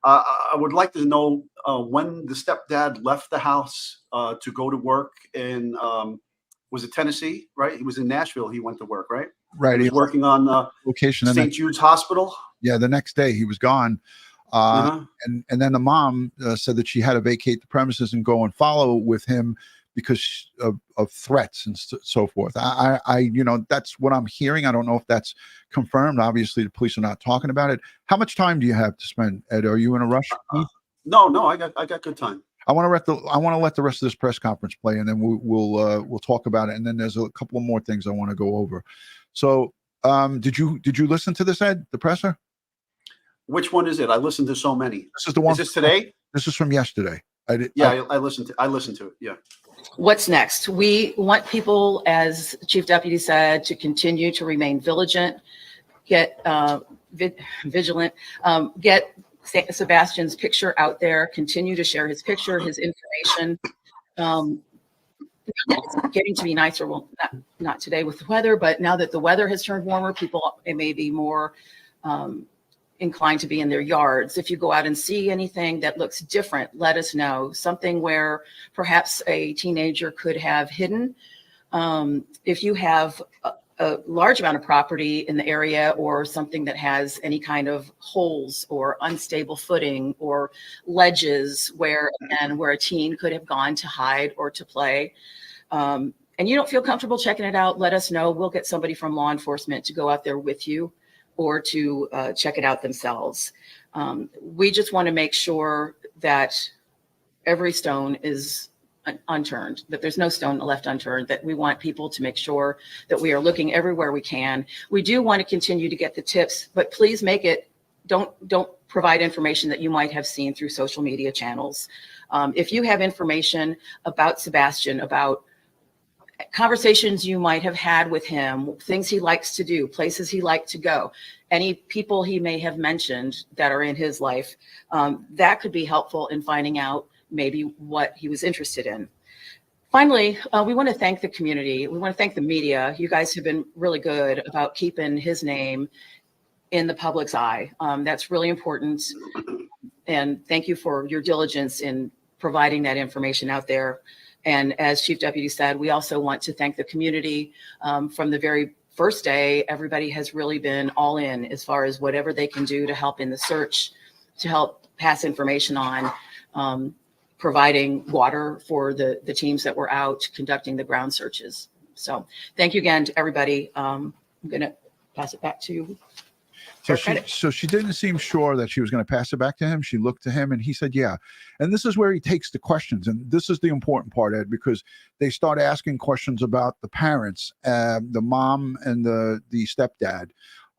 I would like to know when the stepdad left the house to go to work in, was it Tennessee, right? He was in Nashville. He went to work, right? Right. He was working on location. St. Jude's Hospital. Yeah, the next day he was gone. And then the mom said that she had to vacate the premises and go and follow with him because of threats and so forth. I that's what I'm hearing. I don't know if that's confirmed. Obviously, the police are not talking about it. How much time do you have to spend, Ed? Are you in a rush? No, I got good time. I want to let the rest of this press conference play, and then we'll talk about it. And then there's a couple of more things I want to go over. So, did you listen to this, Ed, the presser? Which one is it? I listened to so many. This is the one. Is this today? This is from yesterday. I listened to it. Yeah. What's next? We want people, as Chief Deputy said, to continue to remain vigilant, get vigilant, get Sebastian's picture out there, continue to share his picture, his information. It's getting to be nicer. Well, not today with the weather, but now that the weather has turned warmer, people may be more inclined to be in their yards. If you go out and see anything that looks different, let us know. Something where perhaps a teenager could have hidden. If you have a large amount of property in the area or something that has any kind of holes or unstable footing or ledges where a teen could have gone to hide or to play, and you don't feel comfortable checking it out, let us know. We'll get somebody from law enforcement to go out there with you or to check it out themselves. We just want to make sure that every stone is unturned, that there's no stone left unturned, that we want people to make sure that we are looking everywhere we can. We do want to continue to get the tips, but please don't provide information that you might have seen through social media channels. If you have information about Sebastian, about conversations you might have had with him, things he likes to do, places he liked to go, any people he may have mentioned that are in his life, that could be helpful in finding out maybe what he was interested in. Finally, we want to thank the community. We want to thank the media. You guys have been really good about keeping his name in the public's eye. That's really important. And thank you for your diligence in providing that information out there. And as Chief Deputy said, we also want to thank the community. From the very first day, everybody has really been all in as far as whatever they can do to help in the search, to help pass information on, providing water for the teams that were out conducting the ground searches. So thank you again to everybody. I'm going to pass it back to you. So she didn't seem sure that she was going to pass it back to him. She looked to him and he said, yeah. And this is where he takes the questions. And this is the important part, Ed, because they start asking questions about the parents, the mom and the stepdad.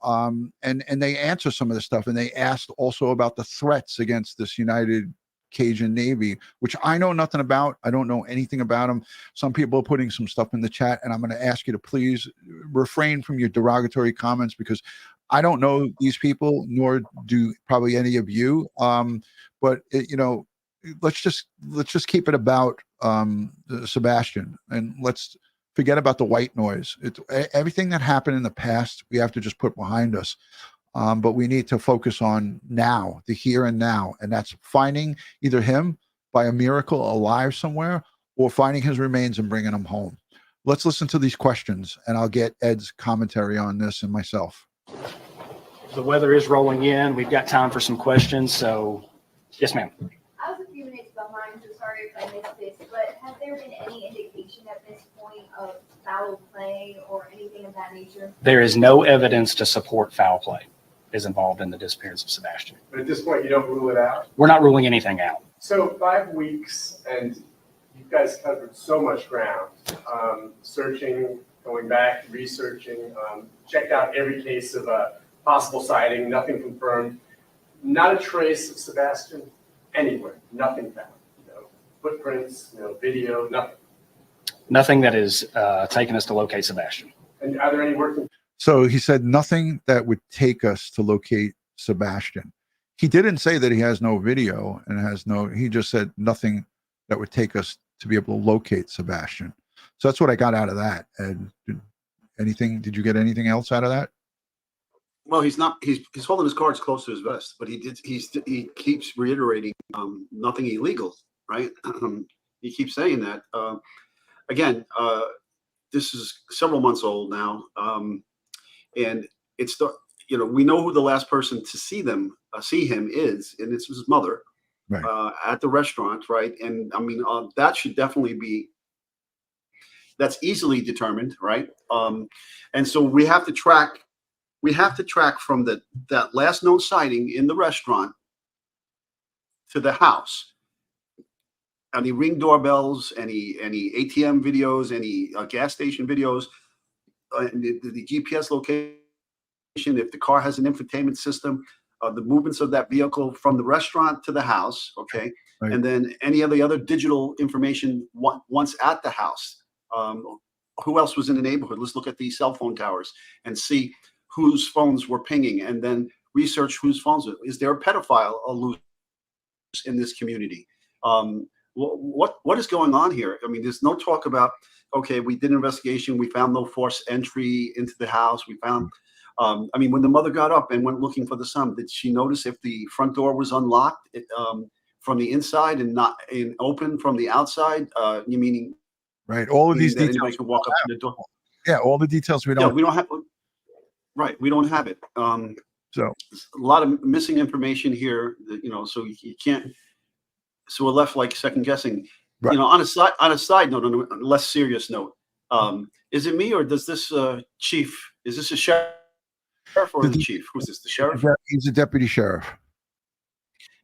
And they answer some of the stuff. And they asked also about the threats against this United Cajun Navy, which I know nothing about. I don't know anything about them. Some people are putting some stuff in the chat, and I'm going to ask you to please refrain from your derogatory comments because I don't know these people, nor do probably any of you. But let's just keep it about Sebastian, and let's forget about the white noise. Everything that happened in the past, we have to just put behind us. But we need to focus on now, the here and now, and that's finding either him by a miracle alive somewhere, or finding his remains and bringing him home. Let's listen to these questions, and I'll get Ed's commentary on this and myself. The weather is rolling in. We've got time for some questions. So, yes, ma'am. I was a few minutes behind, so sorry if I missed this, but has there been any indication at this point of foul play or anything of that nature? There is no evidence to support foul play is involved in the disappearance of Sebastian. But at this point, you don't rule it out? We're not ruling anything out. So 5 weeks, and you guys covered so much ground, searching, going back, researching, checked out every case of a possible sighting, nothing confirmed, not a trace of Sebastian anywhere, nothing found. No footprints, no video, nothing. Nothing that is taking us to locate Sebastian. And are there any working? So he said nothing that would take us to locate Sebastian. He didn't say that he has no video and he just said nothing that would take us to be able to locate Sebastian. So that's what I got out of that. And did you get anything else out of that? Well, he's holding his cards close to his vest, but he keeps reiterating nothing illegal, right? He keeps saying that. Again, this is several months old now, and it's we know who the last person to see him is, and it's his mother, right, at the restaurant, right? And I mean, that should definitely be. That's easily determined, right? And so we have to track from that last known sighting in the restaurant to the house. Any ring doorbells, any ATM videos, any gas station videos, the GPS location, if the car has an infotainment system, the movements of that vehicle from the restaurant to the house, okay? Right. And then any of the other digital information once at the house. Who else was in the neighborhood? Let's look at the cell phone towers and see whose phones were pinging, and then research whose phones. Is there a pedophile loose in this community? What is going on here? I mean, there's no talk about, okay, we did an investigation, we found no forced entry into the house. We found, I mean, when the mother got up and went looking for the son, did she notice if the front door was unlocked from the inside and not open from the outside? You meaning? Right. All of these details. Anybody can walk up to the door. Yeah, all the details we don't. Yeah, we don't have. Right, we don't have it. So a lot of missing information here. So you can't. So we're left like second guessing. Right. On a side note, on a less serious note, is it me or does this chief? Is this a sheriff or the chief? Who's this? The sheriff? He's a deputy sheriff.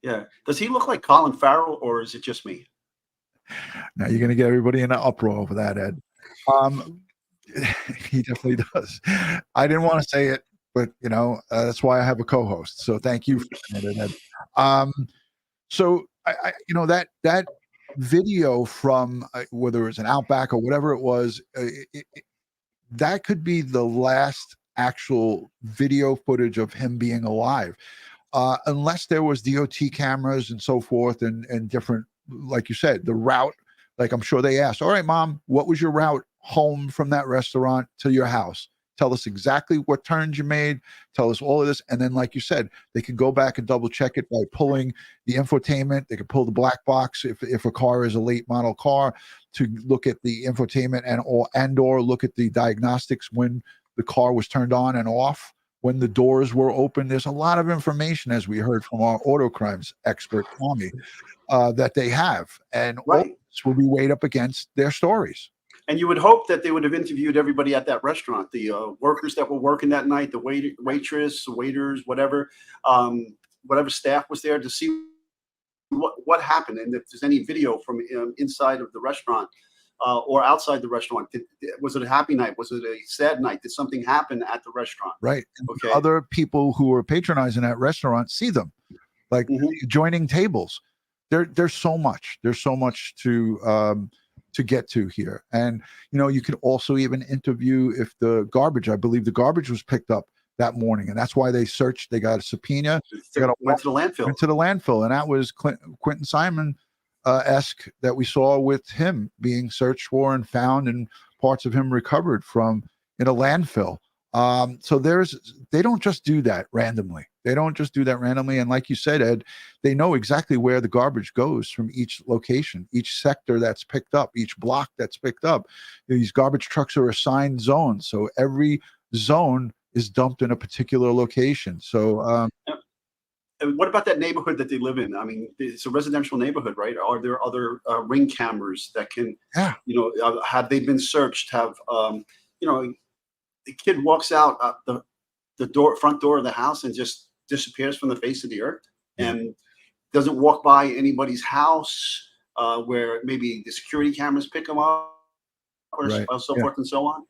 Yeah. Does he look like Colin Farrell or is it just me? Now you're going to get everybody in an uproar over that, Ed. He definitely does. I didn't want to say it, but that's why I have a co-host. So thank you for saying it, Ed. So I that video from whether it was an Outback or whatever it was, that could be the last actual video footage of him being alive, unless there was DOT cameras and so forth and different. Like you said, the route, like I'm sure they asked, all right, Mom, what was your route home from that restaurant to your house? Tell us exactly what turns you made. Tell us all of this. And then, like you said, they can go back and double check it by pulling the infotainment. They can pull the black box if a car is a late model car to look at the infotainment and/or look at the diagnostics when the car was turned on and off, when the doors were open. There's a lot of information, as we heard from our auto crimes expert, Tommy, that they have. And all this will be weighed up against their stories. And you would hope that they would have interviewed everybody at that restaurant, the workers that were working that night, the waitress, waiters, whatever staff was there, to see what happened and if there's any video from inside of the restaurant or outside the restaurant. Was it a happy night? Was it a sad night? Did something happen at the restaurant? Right. And okay. Other people who are patronizing that restaurant see them, like joining tables. There's so much. There's so much to get to here. And, you could also even interview if I believe the garbage was picked up that morning. And that's why they searched. They got a subpoena. Went to the landfill. And that was Quentin Simon-esque that we saw with him being searched for and found and parts of him recovered from in a landfill. So they don't just do that randomly. And like you said, Ed, they know exactly where the garbage goes from each location, each sector that's picked up, each block that's picked up. These garbage trucks are assigned zones. So every zone is dumped in a particular location. So, and what about that neighborhood that they live in? I mean, it's a residential neighborhood, right? Are there other ring cameras that can, have they been searched? The kid walks out the front door of the house and just disappears from the face of the earth and doesn't walk by anybody's house where maybe the security cameras pick them up or so forth and so on.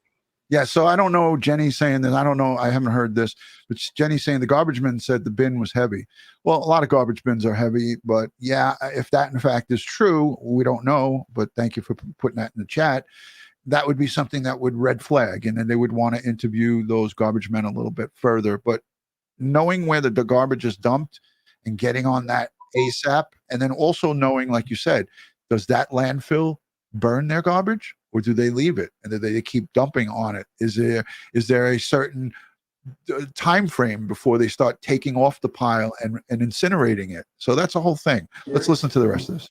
Yeah. So I don't know. Jenny's saying that. I don't know. I haven't heard this, but Jenny's saying the garbage man said the bin was heavy. Well, a lot of garbage bins are heavy, but if that in fact is true, we don't know, but thank you for putting that in the chat. That would be something that would red flag, and then they would want to interview those garbage men a little bit further. But knowing where the garbage is dumped and getting on that ASAP, and then also knowing, like you said, does that landfill burn their garbage, or do they leave it and do they keep dumping on it? Is there a certain time frame before they start taking off the pile and incinerating it? So that's a whole thing. Let's listen to the rest of this.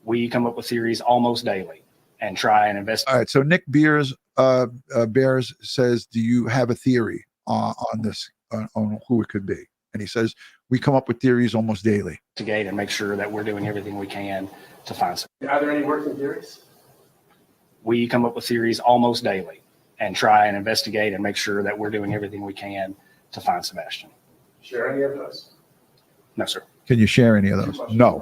We come up with theories almost daily and try and investigate. All right. So Nick Beers says, do you have a theory on this, on who it could be? And he says, we come up with theories almost daily. And make sure that we're doing everything we can to find some. Are there any working theories? We come up with theories almost daily and try and investigate and make sure that we're doing everything we can to find Sebastian. Share any of those? No, sir. Can you share any of those? No.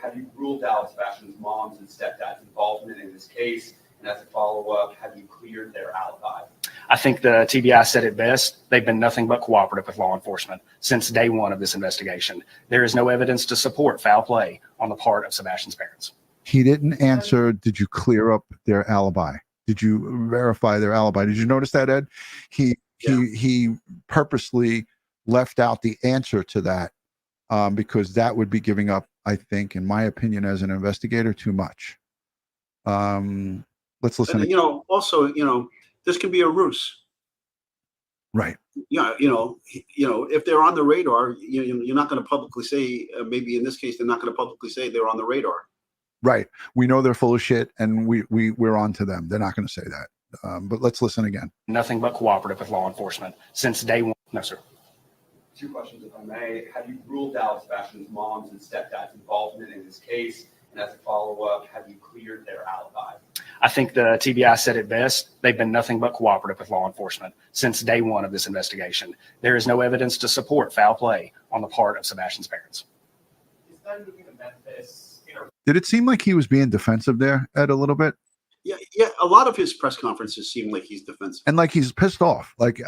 Have you ruled out Sebastian's mom's and stepdad's involvement in this case? And as a follow-up, have you cleared their alibi? I think the TBI said it best. They've been nothing but cooperative with law enforcement since day one of this investigation. There is no evidence to support foul play on the part of Sebastian's parents. He didn't answer, did you clear up their alibi? Did you verify their alibi? Did you notice that, Ed? He purposely left out the answer to that because that would be giving up, I think, in my opinion, as an investigator, too much. Let's listen. And, also, this can be a ruse. Right. Yeah. If they're on the radar, you're not going to publicly say, maybe in this case, they're not going to publicly say they're on the radar. Right. We know they're full of shit and we're on to them. They're not going to say that. But let's listen again. Nothing but cooperative with law enforcement since day one. No, sir. 2 questions, if I may. Have you ruled out Sebastian's mom's and stepdad's involvement in this case? And as a follow-up, have you cleared their alibi? I think the TBI said it best. They've been nothing but cooperative with law enforcement since day one of this investigation. There is no evidence to support foul play on the part of Sebastian's parents. Is that moving to Memphis? Did it seem like he was being defensive there, Ed, a little bit? Yeah. A lot of his press conferences seem like he's defensive. And like he's pissed off. Like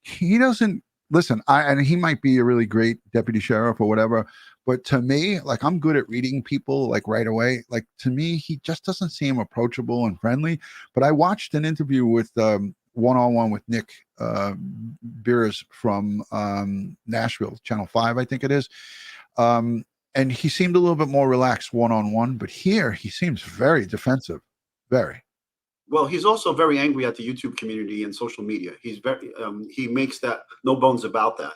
he doesn't listen. And he might be a really great deputy sheriff or whatever. But to me, like, I'm good at reading people like right away. Like, to me, he just doesn't seem approachable and friendly. But I watched an interview with one-on-one with Nick Beers from Nashville, Channel 5, I think it is. And he seemed a little bit more relaxed one-on-one. But here, he seems very defensive. Very. Well, he's also very angry at the YouTube community and social media. He's very, he makes that no bones about that.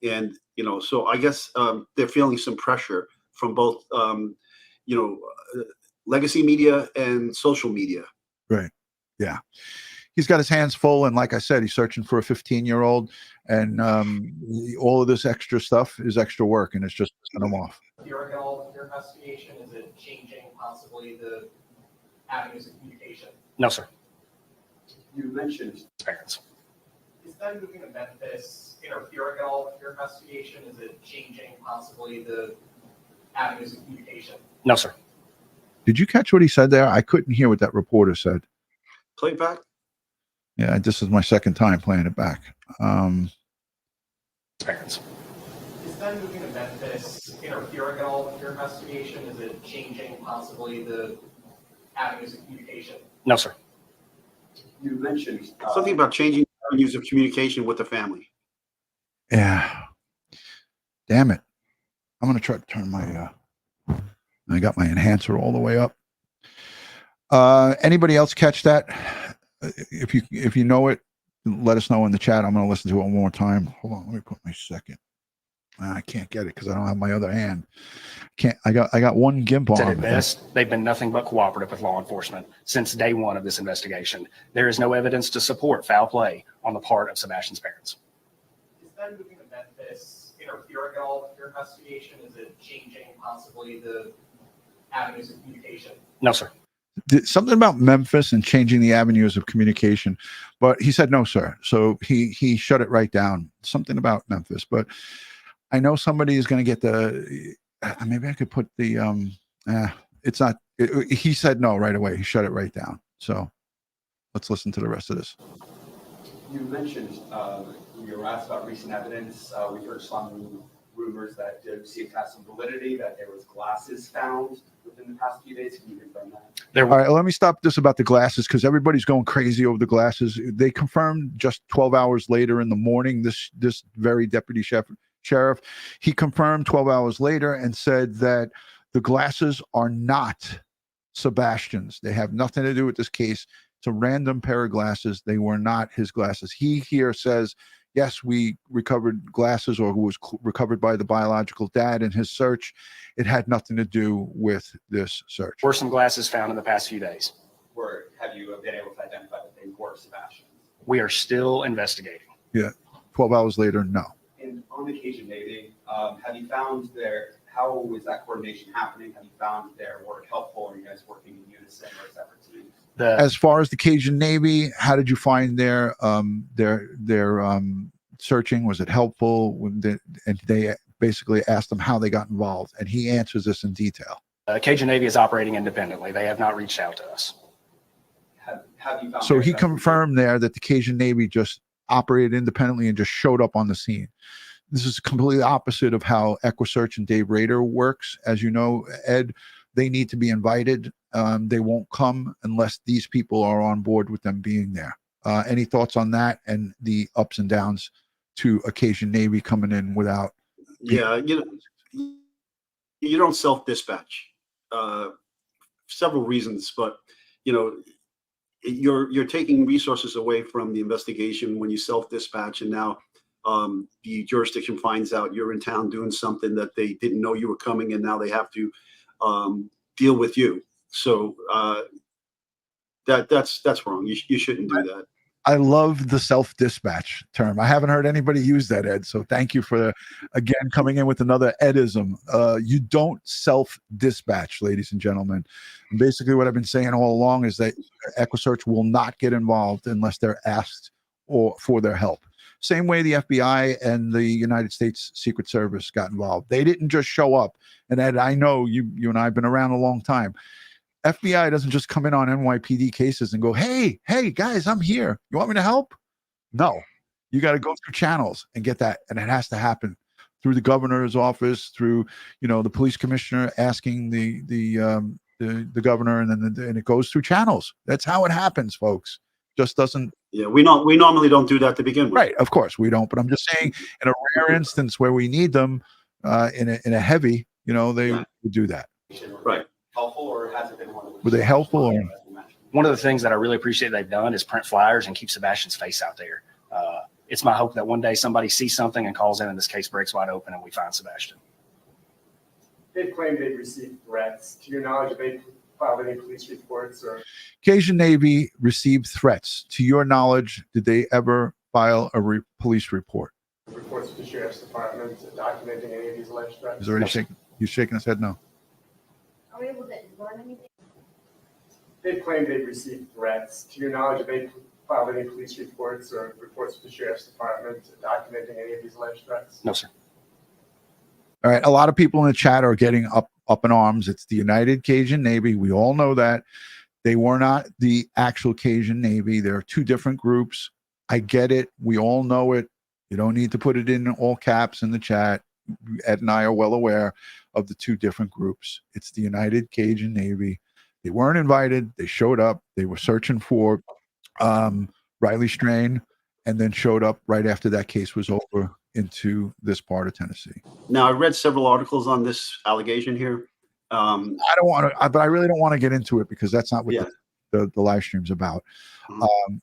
And, so I guess they're feeling some pressure from both, legacy media and social media. Right. Yeah. He's got his hands full. And like I said, he's searching for a 15-year-old. And all of this extra stuff is extra work. And it's just send him off. Your investigation, is it changing possibly the avenues of communication? No, sir. You mentioned parents. Is that moving to Memphis interfering at all with your investigation? Is it changing possibly the avenues of communication? No, sir. Did you catch what he said there? I couldn't hear what that reporter said. Play it back. Yeah, this is my second time playing it back. Parents. Is that moving to Memphis interfering at all with your investigation? Is it changing possibly the avenues of communication? No, sir. You mentioned something about changing avenues of communication with the family. Yeah. Damn it. I'm going to try to turn my, I got my enhancer all the way up. Anybody else catch that? If you know it, let us know in the chat. I'm going to listen to it one more time. Hold on. Let me put my second. I can't get it because I don't have my other hand. I got one gimp on. Said it best. They've been nothing but cooperative with law enforcement since day one of this investigation. There is no evidence to support foul play on the part of Sebastian's parents. Is that moving to Memphis interfering at all with your investigation? Is it changing possibly the avenues of communication? No, sir. Something about Memphis and changing the avenues of communication, but he said no, sir. So he shut it right down. Something about Memphis, but I know somebody is going to get the. Maybe I could put the. It's not. He said no right away. He shut it right down. So let's listen to the rest of this. You mentioned you were asked about recent evidence. We heard some rumors that did seem to have some validity, that there was glasses found within the past few days. Can you confirm that? All right, let me stop this about the glasses because everybody's going crazy over the glasses. They confirmed just 12 hours later in the morning, this very deputy sheriff, he confirmed 12 hours later and said that the glasses are not Sebastian's. They have nothing to do with this case. It's a random pair of glasses. They were not his glasses. He here says, yes, we recovered glasses, or was recovered by the biological dad in his search. It had nothing to do with this search. Were some glasses found in the past few days? Have you been able to identify that they were Sebastian's? We are still investigating. Yeah. 12 hours later, no. And on the Cajun Navy, have you found how is that coordination happening? Have you found their work helpful? Are you guys working in unison or separate teams? As far as the Cajun Navy, how did you find their searching? Was it helpful? And they basically asked him how they got involved, and he answers this in detail. Cajun Navy is operating independently. They have not reached out to us. Have you found So he confirmed there that the Cajun Navy just operated independently and just showed up on the scene. This is completely opposite of how EquiSearch and Dave Rader works. As you know, Ed, they need to be invited. They won't come unless these people are on board with them being there. Any thoughts on that and the ups and downs to a Cajun Navy coming in without? Yeah, you don't self-dispatch. Several reasons, but you're taking resources away from the investigation when you self-dispatch, and now the jurisdiction finds out you're in town doing something that they didn't know you were coming, and now they have to deal with you. So that's wrong. You shouldn't do that. I love the self-dispatch term. I haven't heard anybody use that, Ed. So thank you for, again, coming in with another Edism. You don't self-dispatch, ladies and gentlemen. And basically what I've been saying all along is that EquiSearch will not get involved unless they're asked for their help. Same way the FBI and the United States Secret Service got involved. They didn't just show up. And Ed, I know you and I have been around a long time. FBI doesn't just come in on NYPD cases and go, hey, guys, I'm here. You want me to help? No, you got to go through channels and get that. And it has to happen through the governor's office, through, the police commissioner asking the governor, and then it goes through channels. That's how it happens, folks. Just doesn't. Yeah, we normally don't do that to begin with. Right. Of course we don't. But I'm just saying, in a rare instance where we need them in a heavy, they would do that. Right. Helpful, or has it been one of the? Were they helpful? Or? One of the things that I really appreciate they've done is print flyers and keep Sebastian's face out there. It's my hope that one day somebody sees something and calls in, and this case breaks wide open and we find Sebastian. They've claimed they've received threats. To your knowledge, have they filed any police reports? Or Cajun Navy received threats. To your knowledge, did they ever file a police report? Reports to the sheriff's department documenting any of these alleged threats? He's already shaking. He's shaking his head no. Are we able to learn anything? They've claimed they've received threats. To your knowledge, have they filed any police reports or reports to the sheriff's department documenting any of these alleged threats? No, sir. All right. A lot of people in the chat are getting up in arms. It's the United Cajun Navy. We all know that. They were not the actual Cajun Navy. There are two different groups. I get it. We all know it. You don't need to put it in all caps in the chat. Ed and I are well aware of the two different groups. It's the United Cajun Navy. They weren't invited. They showed up. They were searching for Riley Strain, and then showed up right after that case was over into this part of Tennessee. Now, I read several articles on this allegation here. I don't want to, but I really don't want to get into it because that's not what the live stream's about.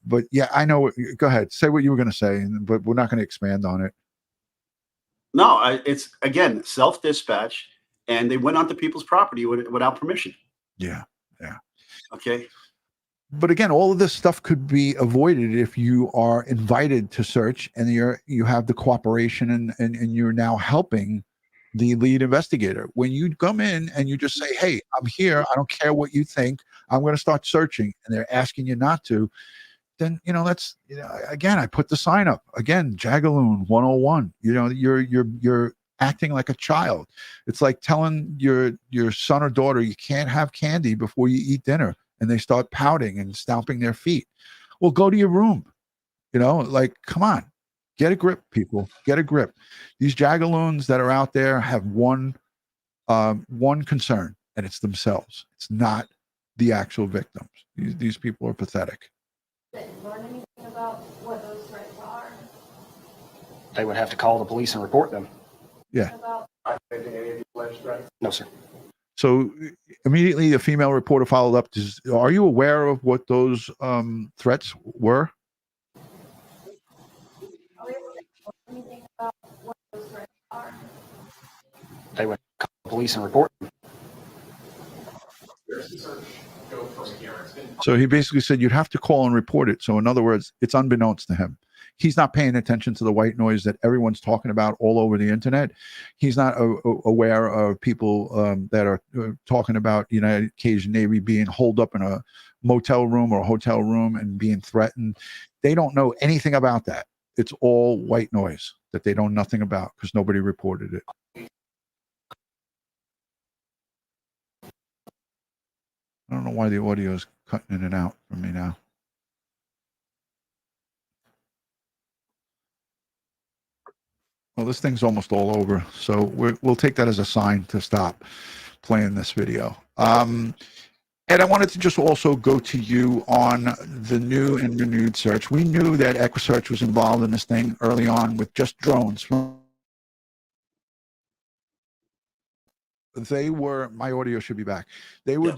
But yeah, I know. Go ahead. Say what you were going to say, but we're not going to expand on it. No, it's, again, self-dispatch, and they went onto people's property without permission. Yeah. Okay. But again, all of this stuff could be avoided if you are invited to search and you have the cooperation and you're now helping the lead investigator. When you come in and you just say, hey, I'm here, I don't care what you think, I'm going to start searching, and they're asking you not to, then, that's, again, I put the sign up again, Jagaloon 101, you're acting like a child. It's like telling your son or daughter you can't have candy before you eat dinner, and they start pouting and stomping their feet. Well, go to your room. Come on, get a grip, people, get a grip. These Jagaloons that are out there have one concern, and it's themselves. It's not the actual victims. These people are pathetic. Learn anything about what those threats are? They would have to call the police and report them. Yeah. Documenting any of these alleged threats? No, sir. So immediately the female reporter followed up. Are you aware of what those threats were? Anything about what those threats are? They would call the police and report. So he basically said you'd have to call and report it. So in other words, it's unbeknownst to him. He's not paying attention to the white noise that everyone's talking about all over the internet. He's not aware of people that are talking about United Cajun Navy being holed up in a motel room or a hotel room and being threatened. They don't know anything about that. It's all white noise that they know nothing about because nobody reported it. I don't know why the audio is cutting in and out for me now. Well, this thing's almost all over, so we'll take that as a sign to stop playing this video. Ed, I wanted to just also go to you on the new and renewed search. We knew that EquiSearch was involved in this thing early on with just drones. They were, my audio should be back. They were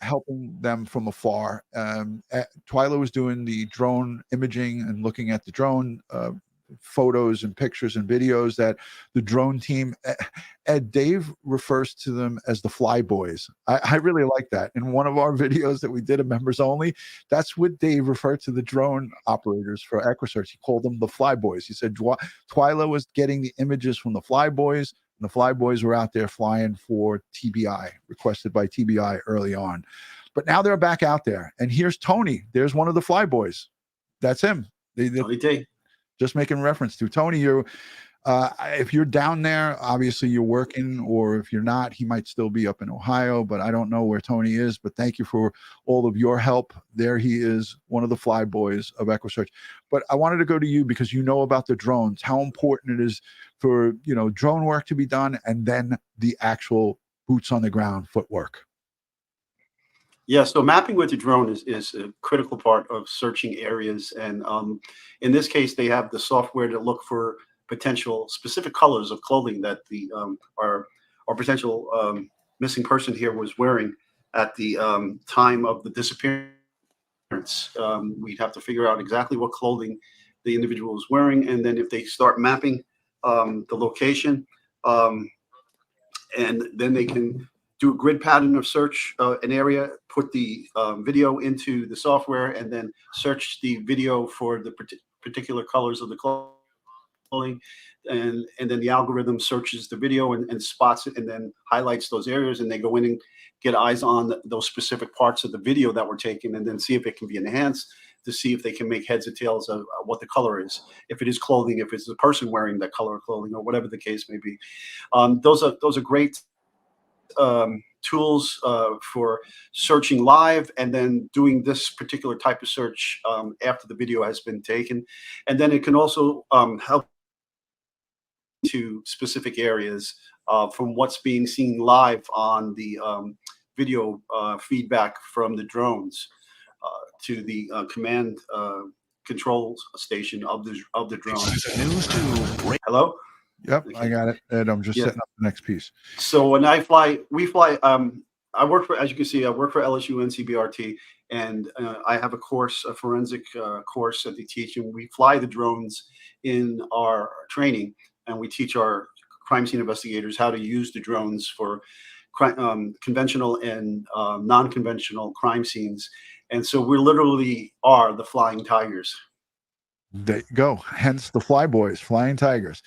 helping them from afar. Twyla was doing the drone imaging and looking at the drone photos and pictures and videos that the drone team, Ed, Dave refers to them as the Flyboys. I really like that. In one of our videos that we did of members only, that's what Dave referred to the drone operators for EquiSearch. He called them the Flyboys. He said Twyla was getting the images from the Flyboys, and the Flyboys were out there flying for TBI, requested by TBI early on. But now they're back out there. And here's Tony. There's one of the Flyboys. That's him. Just making reference to Tony. You're, if you're down there, obviously you're working, or if you're not, he might still be up in Ohio, but I don't know where Tony is. But thank you for all of your help. There he is, one of the Flyboys of EquiSearch. But I wanted to go to you because you know about the drones, how important it is for, you know, drone work to be done, and then the actual boots on the ground footwork. Yeah, so mapping with the drone is a critical part of searching areas. And in this case, they have the software to look for potential specific colors of clothing that the our potential missing person here was wearing at the time of the disappearance. We'd have to figure out exactly what clothing the individual was wearing. And then if they start mapping the location, and then they can do a grid pattern of search an area, put the video into the software, and then search the video for the particular colors of the clothing. And then the algorithm searches the video and spots it and then highlights those areas, and they go in and get eyes on those specific parts of the video that were taken, and then see if it can be enhanced to see if they can make heads or tails of what the color is. If it is clothing, if it's the person wearing that color of clothing, or whatever the case may be. Those are great tools for searching live, and then doing this particular type of search after the video has been taken. And then it can also help to specific areas from what's being seen live on the video feedback from the drones to the command control station of the drone. Hello? Yep, I got it. And I'm just setting up the next piece. So when we fly, I work for, as you can see, I work for LSU NCBRT, and I have a forensic course that they teach, and we fly the drones in our training, and we teach our crime scene investigators how to use the drones for conventional and non-conventional crime scenes. And so we literally are the flying tigers. There you go. Hence the Flyboys, Flying Tigers.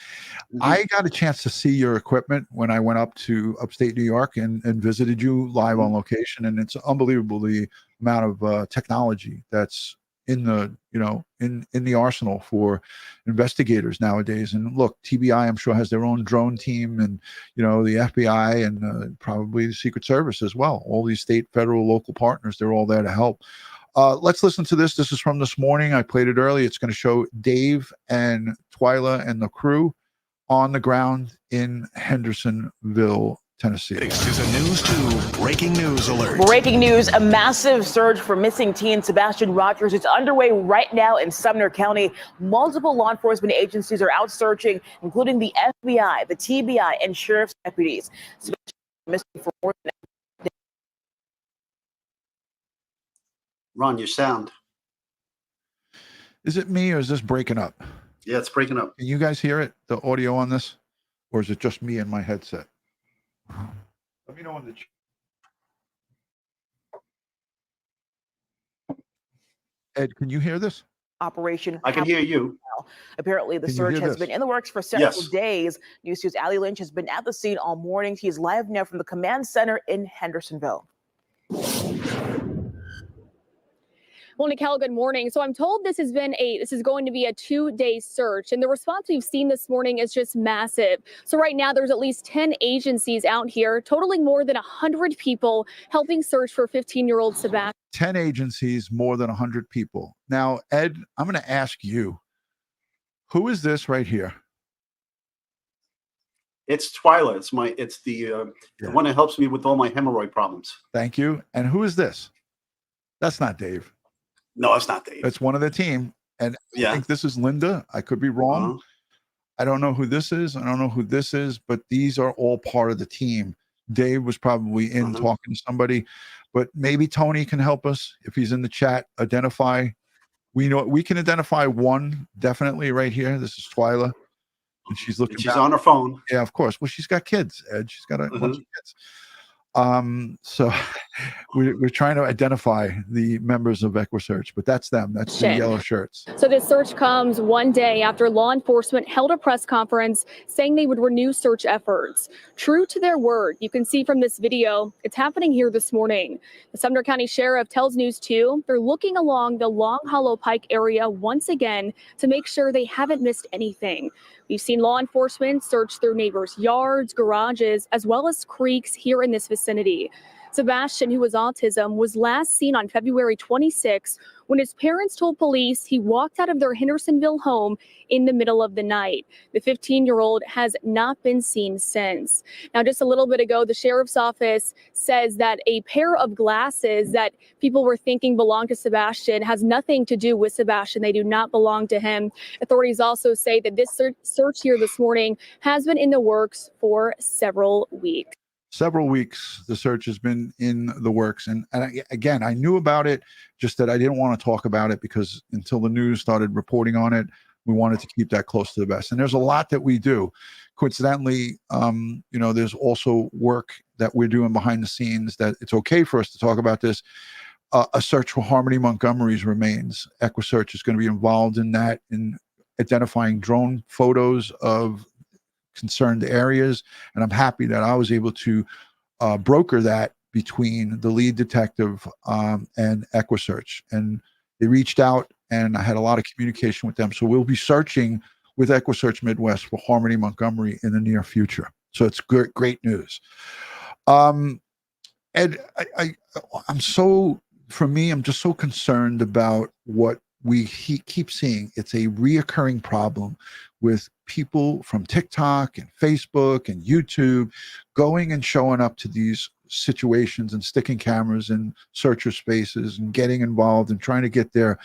I got a chance to see your equipment when I went up to upstate New York and visited you live on location. And it's unbelievable the amount of technology that's in the, you know, in the arsenal for investigators nowadays. And look, TBI, I'm sure, has their own drone team, and, you know, the FBI and probably the Secret Service as well. All these state, federal, local partners, they're all there to help. Let's listen to this. This is from this morning. I played it early. It's going to show Dave and Twyla and the crew on the ground in Hendersonville, Tennessee. Season News 2 breaking news alert. Breaking news, a massive search for missing teen Sebastian Rogers. It's underway right now in Sumner County. Multiple law enforcement agencies are out searching, including the FBI, the TBI, and sheriff's deputies. Sebastian missing for more than Ron, your sound. Is it me or is this breaking up? Yeah, it's breaking up. Can you guys hear it, the audio on this? Or is it just me and my headset? Let me know in the chat. Ed, can you hear this? Operation. I can hear you. Apparently, the Can you search hear has this? been in the works for several Yes. days. News 2's Ali Lynch has been at the scene all morning. She is live now from the command center in Hendersonville. Well, Nicole, good morning. So I'm told this is going to be a 2-day search, and the response we've seen this morning is just massive. So right now there's at least 10 agencies out here, totaling more than 100 people helping search for 15-year-old Sebastian. 10 agencies, more than 100 people. Now, Ed, I'm going to ask you, who is this right here? It's Twyla. It's the one that helps me with all my hemorrhoid problems. Thank you. And who is this? That's not Dave. No, it's not Dave. It's one of the team. And I think this is Linda. I could be wrong. I don't know who this is. I don't know who this is, but these are all part of the team. Dave was probably in talking to somebody, but maybe Tony can help us if he's in the chat. Identify. We know we can identify one definitely right here. This is Twyla, and she's looking. She's on her phone. Yeah, of course. Well, she's got kids, Ed. She's got a bunch of kids. So we're trying to identify the members of EquiSearch, but that's them. That's the yellow shirts. So this search comes one day after law enforcement held a press conference saying they would renew search efforts. True to their word, you can see from this video, it's happening here this morning. The Sumner County Sheriff tells News 2 they're looking along the Long Hollow Pike area once again to make sure they haven't missed anything. We've seen law enforcement search through neighbors' yards, garages, as well as creeks here in this vicinity. Sebastian, who has autism, was last seen on February 26 when his parents told police he walked out of their Hendersonville home in the middle of the night. The 15-year-old has not been seen since. Now, just a little bit ago, the sheriff's office says that a pair of glasses that people were thinking belonged to Sebastian has nothing to do with Sebastian. They do not belong to him. Authorities also say that this search here this morning has been in the works for several weeks. Several weeks, the search has been in the works. And again, I knew about it, just that I didn't want to talk about it because until the news started reporting on it, we wanted to keep that close to the vest. And there's a lot that we do. Coincidentally, there's also work that we're doing behind the scenes that it's okay for us to talk about this. A search for Harmony Montgomery's remains. EquiSearch is going to be involved in that, in identifying drone photos of concerned areas, and I'm happy that I was able to broker that between the lead detective and EquiSearch, and they reached out and I had a lot of communication with them. So we'll be searching with EquiSearch Midwest for Harmony Montgomery in the near future. So it's great news. Ed, I'm just so concerned about what we keep seeing. It's a reoccurring problem with people from TikTok and Facebook and YouTube going and showing up to these situations and sticking cameras in searcher spaces and getting involved and trying to get their,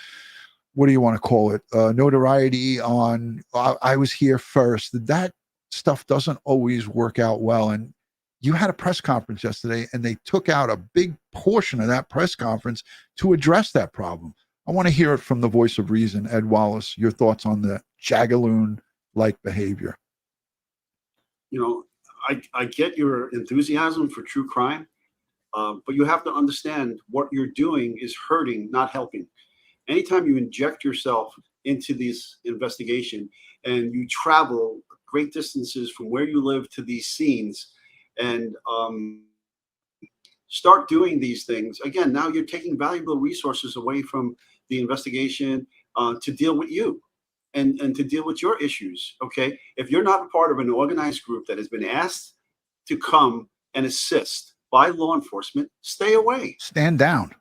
what do you want to call it, notoriety on, I was here first. That stuff doesn't always work out well. And you had a press conference yesterday and they took out a big portion of that press conference to address that problem. I want to hear it from the voice of reason, Ed Wallace, your thoughts on the Jagaloon-like behavior. I get your enthusiasm for true crime, but you have to understand what you're doing is hurting, not helping. Anytime you inject yourself into this investigation and you travel great distances from where you live to these scenes and start doing these things, again, now you're taking valuable resources away from the investigation to deal with you and to deal with your issues. Okay. If you're not part of an organized group that has been asked to come and assist by law enforcement, stay away. Stand down.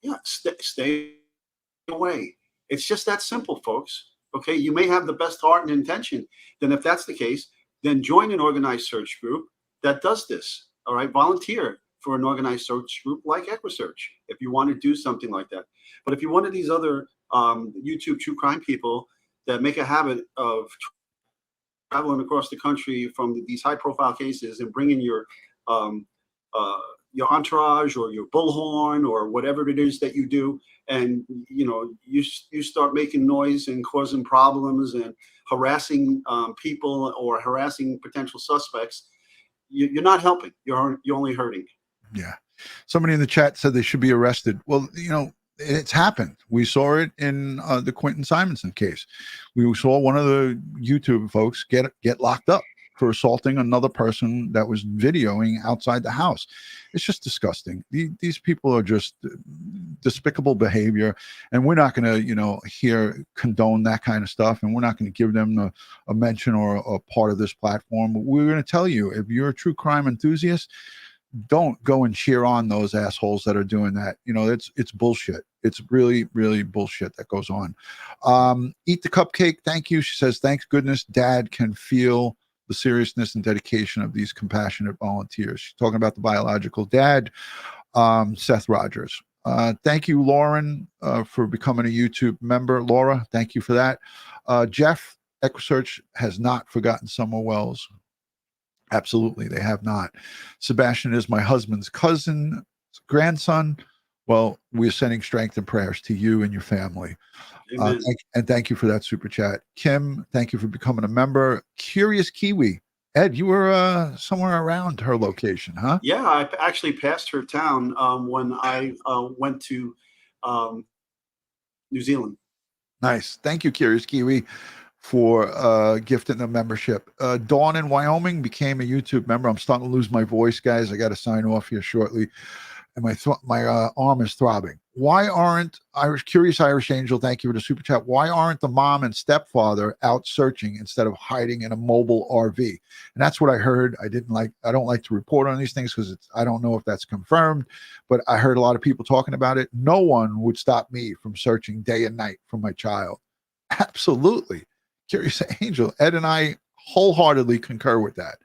Yeah. Stay away. It's just that simple, folks. Okay. You may have the best heart and intention. Then if that's the case, then join an organized search group that does this. All right. Volunteer for an organized search group like EquiSearch if you want to do something like that. But if you're one of these other YouTube true crime people that make a habit of traveling across the country from these high-profile cases and bringing your your entourage or your bullhorn or whatever it is that you do, and you start making noise and causing problems and harassing people or harassing potential suspects, you're not helping. You're only hurting. Yeah. Somebody in the chat said they should be arrested. Well, it's happened. We saw it in the Quentin Simonson case. We saw one of the YouTube folks get locked up for assaulting another person that was videoing outside the house. It's just disgusting. These people are just despicable behavior, and we're not going to, here condone that kind of stuff, and we're not going to give them a mention or a part of this platform. We're going to tell you, if you're a true crime enthusiast, don't go and cheer on those assholes that are doing that. It's bullshit. It's really, really bullshit that goes on. Eat the Cupcake. Thank you. She says, thanks goodness Dad can feel the seriousness and dedication of these compassionate volunteers. She's talking about the biological dad, Seth Rogers. Thank you, Lauren, for becoming a YouTube member. Laura, thank you for that. Jeff, EquiSearch has not forgotten Summer Wells. Absolutely, they have not. Sebastian is my husband's cousin, grandson. Well, we're sending strength and prayers to you and your family. And thank you for that super chat. Kim, thank you for becoming a member. Curious Kiwi. Ed, you were somewhere around her location, huh? Yeah, I actually passed her town when I went to New Zealand. Nice. Thank you, Curious Kiwi, for gifting the membership. Dawn in Wyoming became a YouTube member. I'm starting to lose my voice, guys. I got to sign off here shortly, and my arm is throbbing. Why aren't Curious Irish Angel? Thank you for the super chat. Why aren't the mom and stepfather out searching instead of hiding in a mobile RV? And that's what I heard. I don't like to report on these things because I don't know if that's confirmed, but I heard a lot of people talking about it. No one would stop me from searching day and night for my child. Absolutely. Curious Angel, Ed and I wholeheartedly concur with that.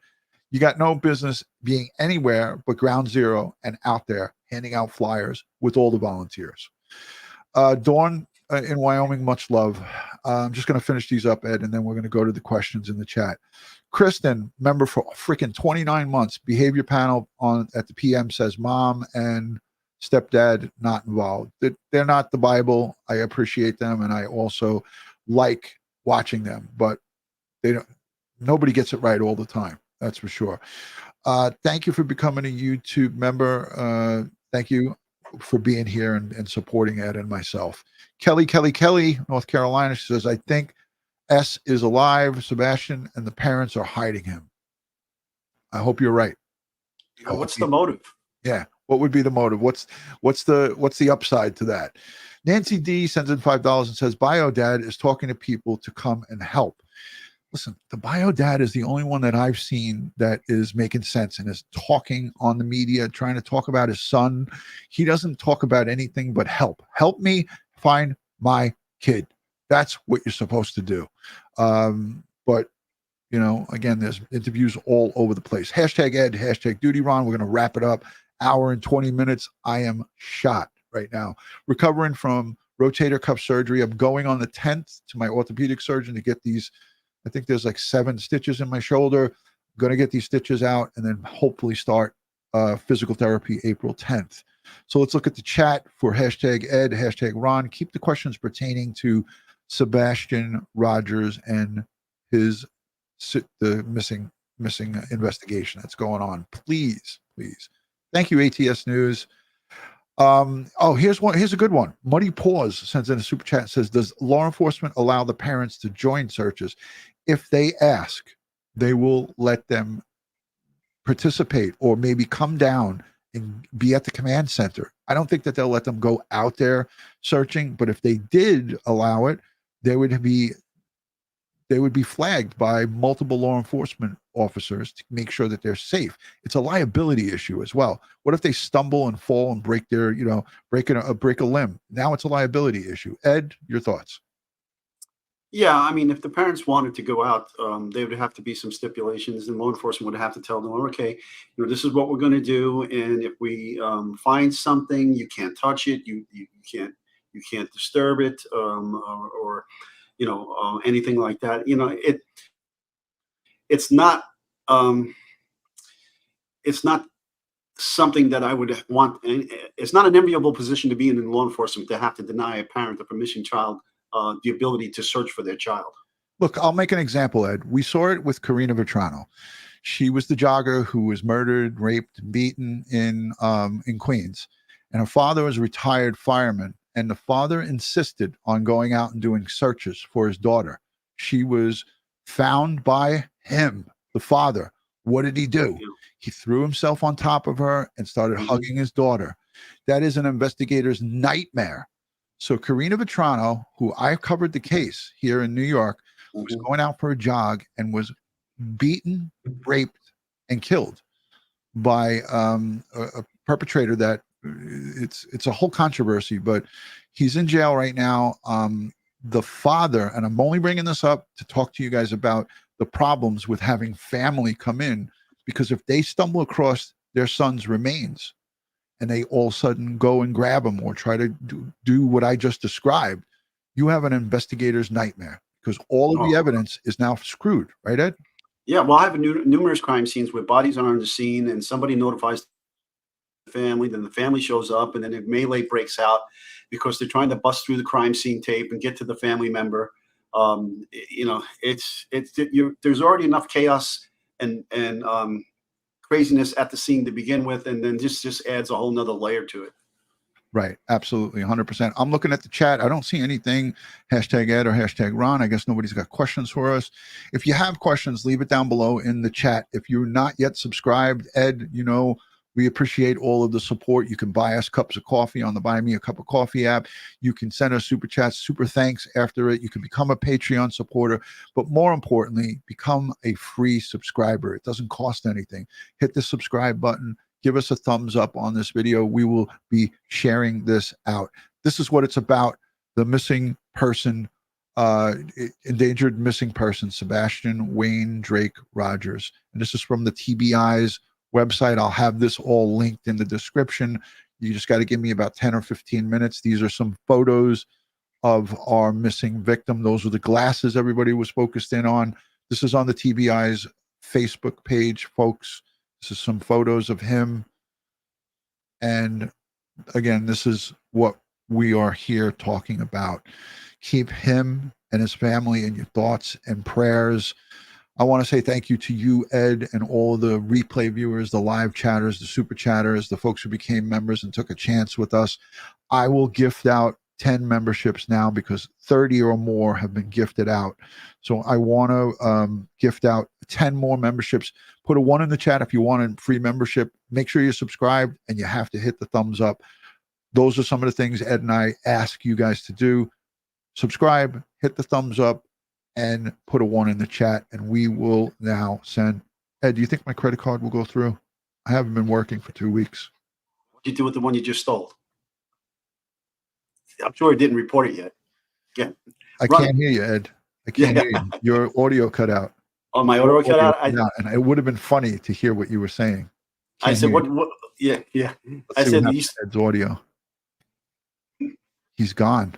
You got no business being anywhere but ground zero and out there handing out flyers with all the volunteers. Dawn in Wyoming, much love. I'm just going to finish these up, Ed, and then we're going to go to the questions in the chat. Kristen, member for freaking 29 months, behavior panel at the PM, says mom and stepdad not involved. They're not the Bible. I appreciate them, and I also like watching them, but nobody gets it right all the time. That's for sure. Thank you for becoming a YouTube member. Thank you for being here and supporting Ed and myself. Kelly, North Carolina, she says, I think S is alive, Sebastian, and the parents are hiding him. I hope you're right. What's the motive? Yeah. What would be the motive? What's the upside to that? Nancy D sends in $5 and says, Bio Dad is talking to people to come and help. Listen, the Bio Dad is the only one that I've seen that is making sense and is talking on the media, trying to talk about his son. He doesn't talk about anything but help. Help me find my kid. That's what you're supposed to do. But, again, there's interviews all over the place. Hashtag Ed, hashtag DutyRon. We're going to wrap it up. Hour and 20 minutes. I am shot right now. Recovering from rotator cuff surgery. I'm going on the 10th to my orthopedic surgeon to get these. I think there's like 7 stitches in my shoulder. I'm going to get these stitches out and then hopefully start physical therapy April 10th. So let's look at the chat for hashtag Ed, hashtag Ron. Keep the questions pertaining to Sebastian Rogers and the missing investigation that's going on. Please. Thank you, ATS News. Here's a good one. Muddy Paws sends in a super chat and says, does law enforcement allow the parents to join searches? If they ask, they will let them participate or maybe come down and be at the command center. I don't think that they'll let them go out there searching, but if they did allow it, they would be flagged by multiple law enforcement officers to make sure that they're safe. It's a liability issue as well. What if they stumble and fall and break their, break a limb? Now it's a liability issue. Ed, your thoughts? Yeah, I mean, if the parents wanted to go out, there would have to be some stipulations, and law enforcement would have to tell them, okay, this is what we're going to do, and if we find something, you can't touch it, you can't disturb it, or anything like that. It's not something that I would want. And it's not an enviable position to be in law enforcement, to have to deny a parent of a missing child the ability to search for their child. Look, I'll make an example, Ed. We saw it with Karina Vetrano. She was the jogger who was murdered, raped, and beaten in Queens. And her father was a retired fireman. And the father insisted on going out and doing searches for his daughter. She was found by him, the father. What did he do? He threw himself on top of her and started hugging his daughter. That is an investigator's nightmare. So Karina Vetrano, who I covered the case here in New York, was going out for a jog and was beaten, raped, and killed by a perpetrator that it's a whole controversy, but he's in jail right now. The father, and I'm only bringing this up to talk to you guys about the problems with having family come in, because if they stumble across their son's remains and they all of a sudden go and grab him or try to do what I just described, you have an investigator's nightmare, because all of the evidence is now screwed, right, Ed? Yeah, well, I have numerous crime scenes where bodies are on the scene and somebody notifies the family, then the family shows up, and then a melee breaks out because they're trying to bust through the crime scene tape and get to the family member. There's already enough chaos and craziness at the scene to begin with, and then just adds a whole nother layer to it. Right. Absolutely. 100%. I'm looking at the chat. I don't see anything. Hashtag Ed or hashtag Ron. I guess nobody's got questions for us. If you have questions, leave it down below in the chat. If you're not yet subscribed, Ed, we appreciate all of the support. You can buy us cups of coffee on the Buy Me a Cup of Coffee app. You can send us super chats, super thanks after it. You can become a Patreon supporter, but more importantly, become a free subscriber. It doesn't cost anything. Hit the subscribe button. Give us a thumbs up on this video. We will be sharing this out. This is what it's about. The missing person, endangered missing person, Sebastian Wayne Drake Rogers. And this is from the TBI's website. I'll have this all linked in the description. You just got to give me about 10 or 15 minutes. These are some photos of our missing victim. Those were the glasses everybody was focused in on. This is on the TBI's Facebook page, folks. This is some photos of him. And again, this is what we are here talking about. Keep him and his family in your thoughts and prayers. I want to say thank you to you, Ed, and all the replay viewers, the live chatters, the super chatters, the folks who became members and took a chance with us. I will gift out 10 memberships now because 30 or more have been gifted out. So I want to gift out 10 more memberships. Put a 1 in the chat if you want a free membership. Make sure you're subscribed, and you have to hit the thumbs up. Those are some of the things Ed and I ask you guys to do. Subscribe, hit the thumbs up, and put a 1 in the chat, and we will now send. Ed, do you think my credit card will go through? I haven't been working for 2 weeks. What did you do with the one you just stole? I'm sure it didn't report it yet. Yeah. I can't hear you, Ed. I can't hear you. Your audio cut out. Oh, my audio cut out? And it would have been funny to hear what you were saying. I said, what? Yeah. I said, Ed's audio. He's gone,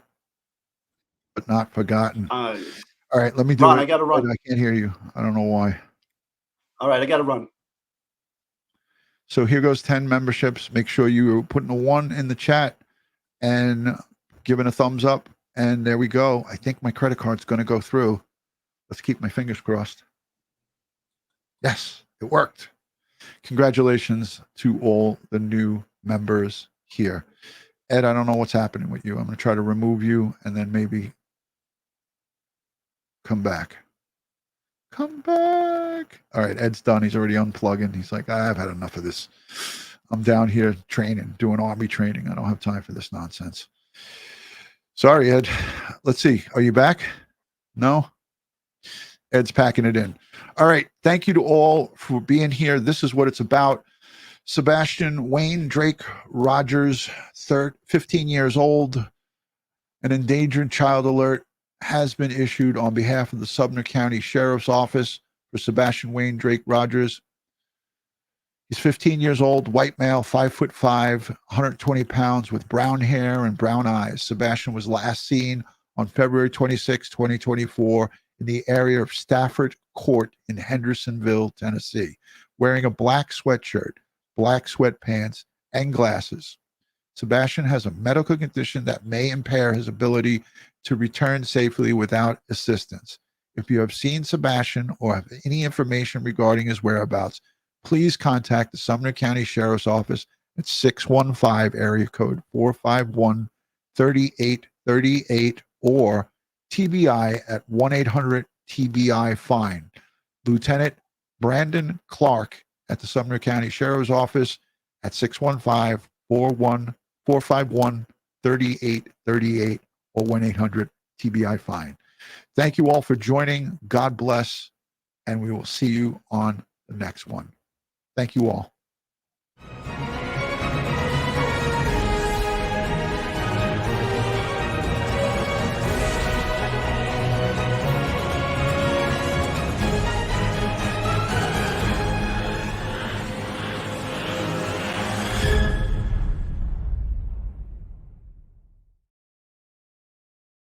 but not forgotten. All right, let me do Ron, it. I got to run. I can't hear you. I don't know why. All right, I got to run. So here goes 10 memberships. Make sure you're putting a 1 in the chat and giving a thumbs up. And there we go. I think my credit card's going to go through. Let's keep my fingers crossed. Yes, it worked. Congratulations to all the new members here. Ed, I don't know what's happening with you. I'm going to try to remove you and then maybe come back. Come back. All right, Ed's done. He's already unplugging. He's like, I've had enough of this. I'm down here training, doing Army training. I don't have time for this nonsense. Sorry, Ed. Let's see. Are you back? No? Ed's packing it in. All right. Thank you to all for being here. This is what it's about. Sebastian Wayne Drake Rogers, 15 years old, an endangered child alert has been issued on behalf of the Sumner County Sheriff's Office for Sebastian Wayne Drake Rogers. He's 15 years old, white male, 5'5", 120 pounds, with brown hair and brown eyes. Sebastian was last seen on February 26, 2024, in the area of Stafford Court in Hendersonville, Tennessee, wearing a black sweatshirt. black sweatpants, and glasses. Sebastian has a medical condition that may impair his ability to return safely without assistance. If you have seen Sebastian or have any information regarding his whereabouts, please contact the Sumner County Sheriff's Office at 615 area code 451-3838 or TBI at 1-800-TBI-FINE. Lieutenant Brandon Clark at the Sumner County Sheriff's Office at 615-451-3838 or 1-800-TBI-FINE. Thank you all for joining. God bless, and we will see you on the next one. Thank you all.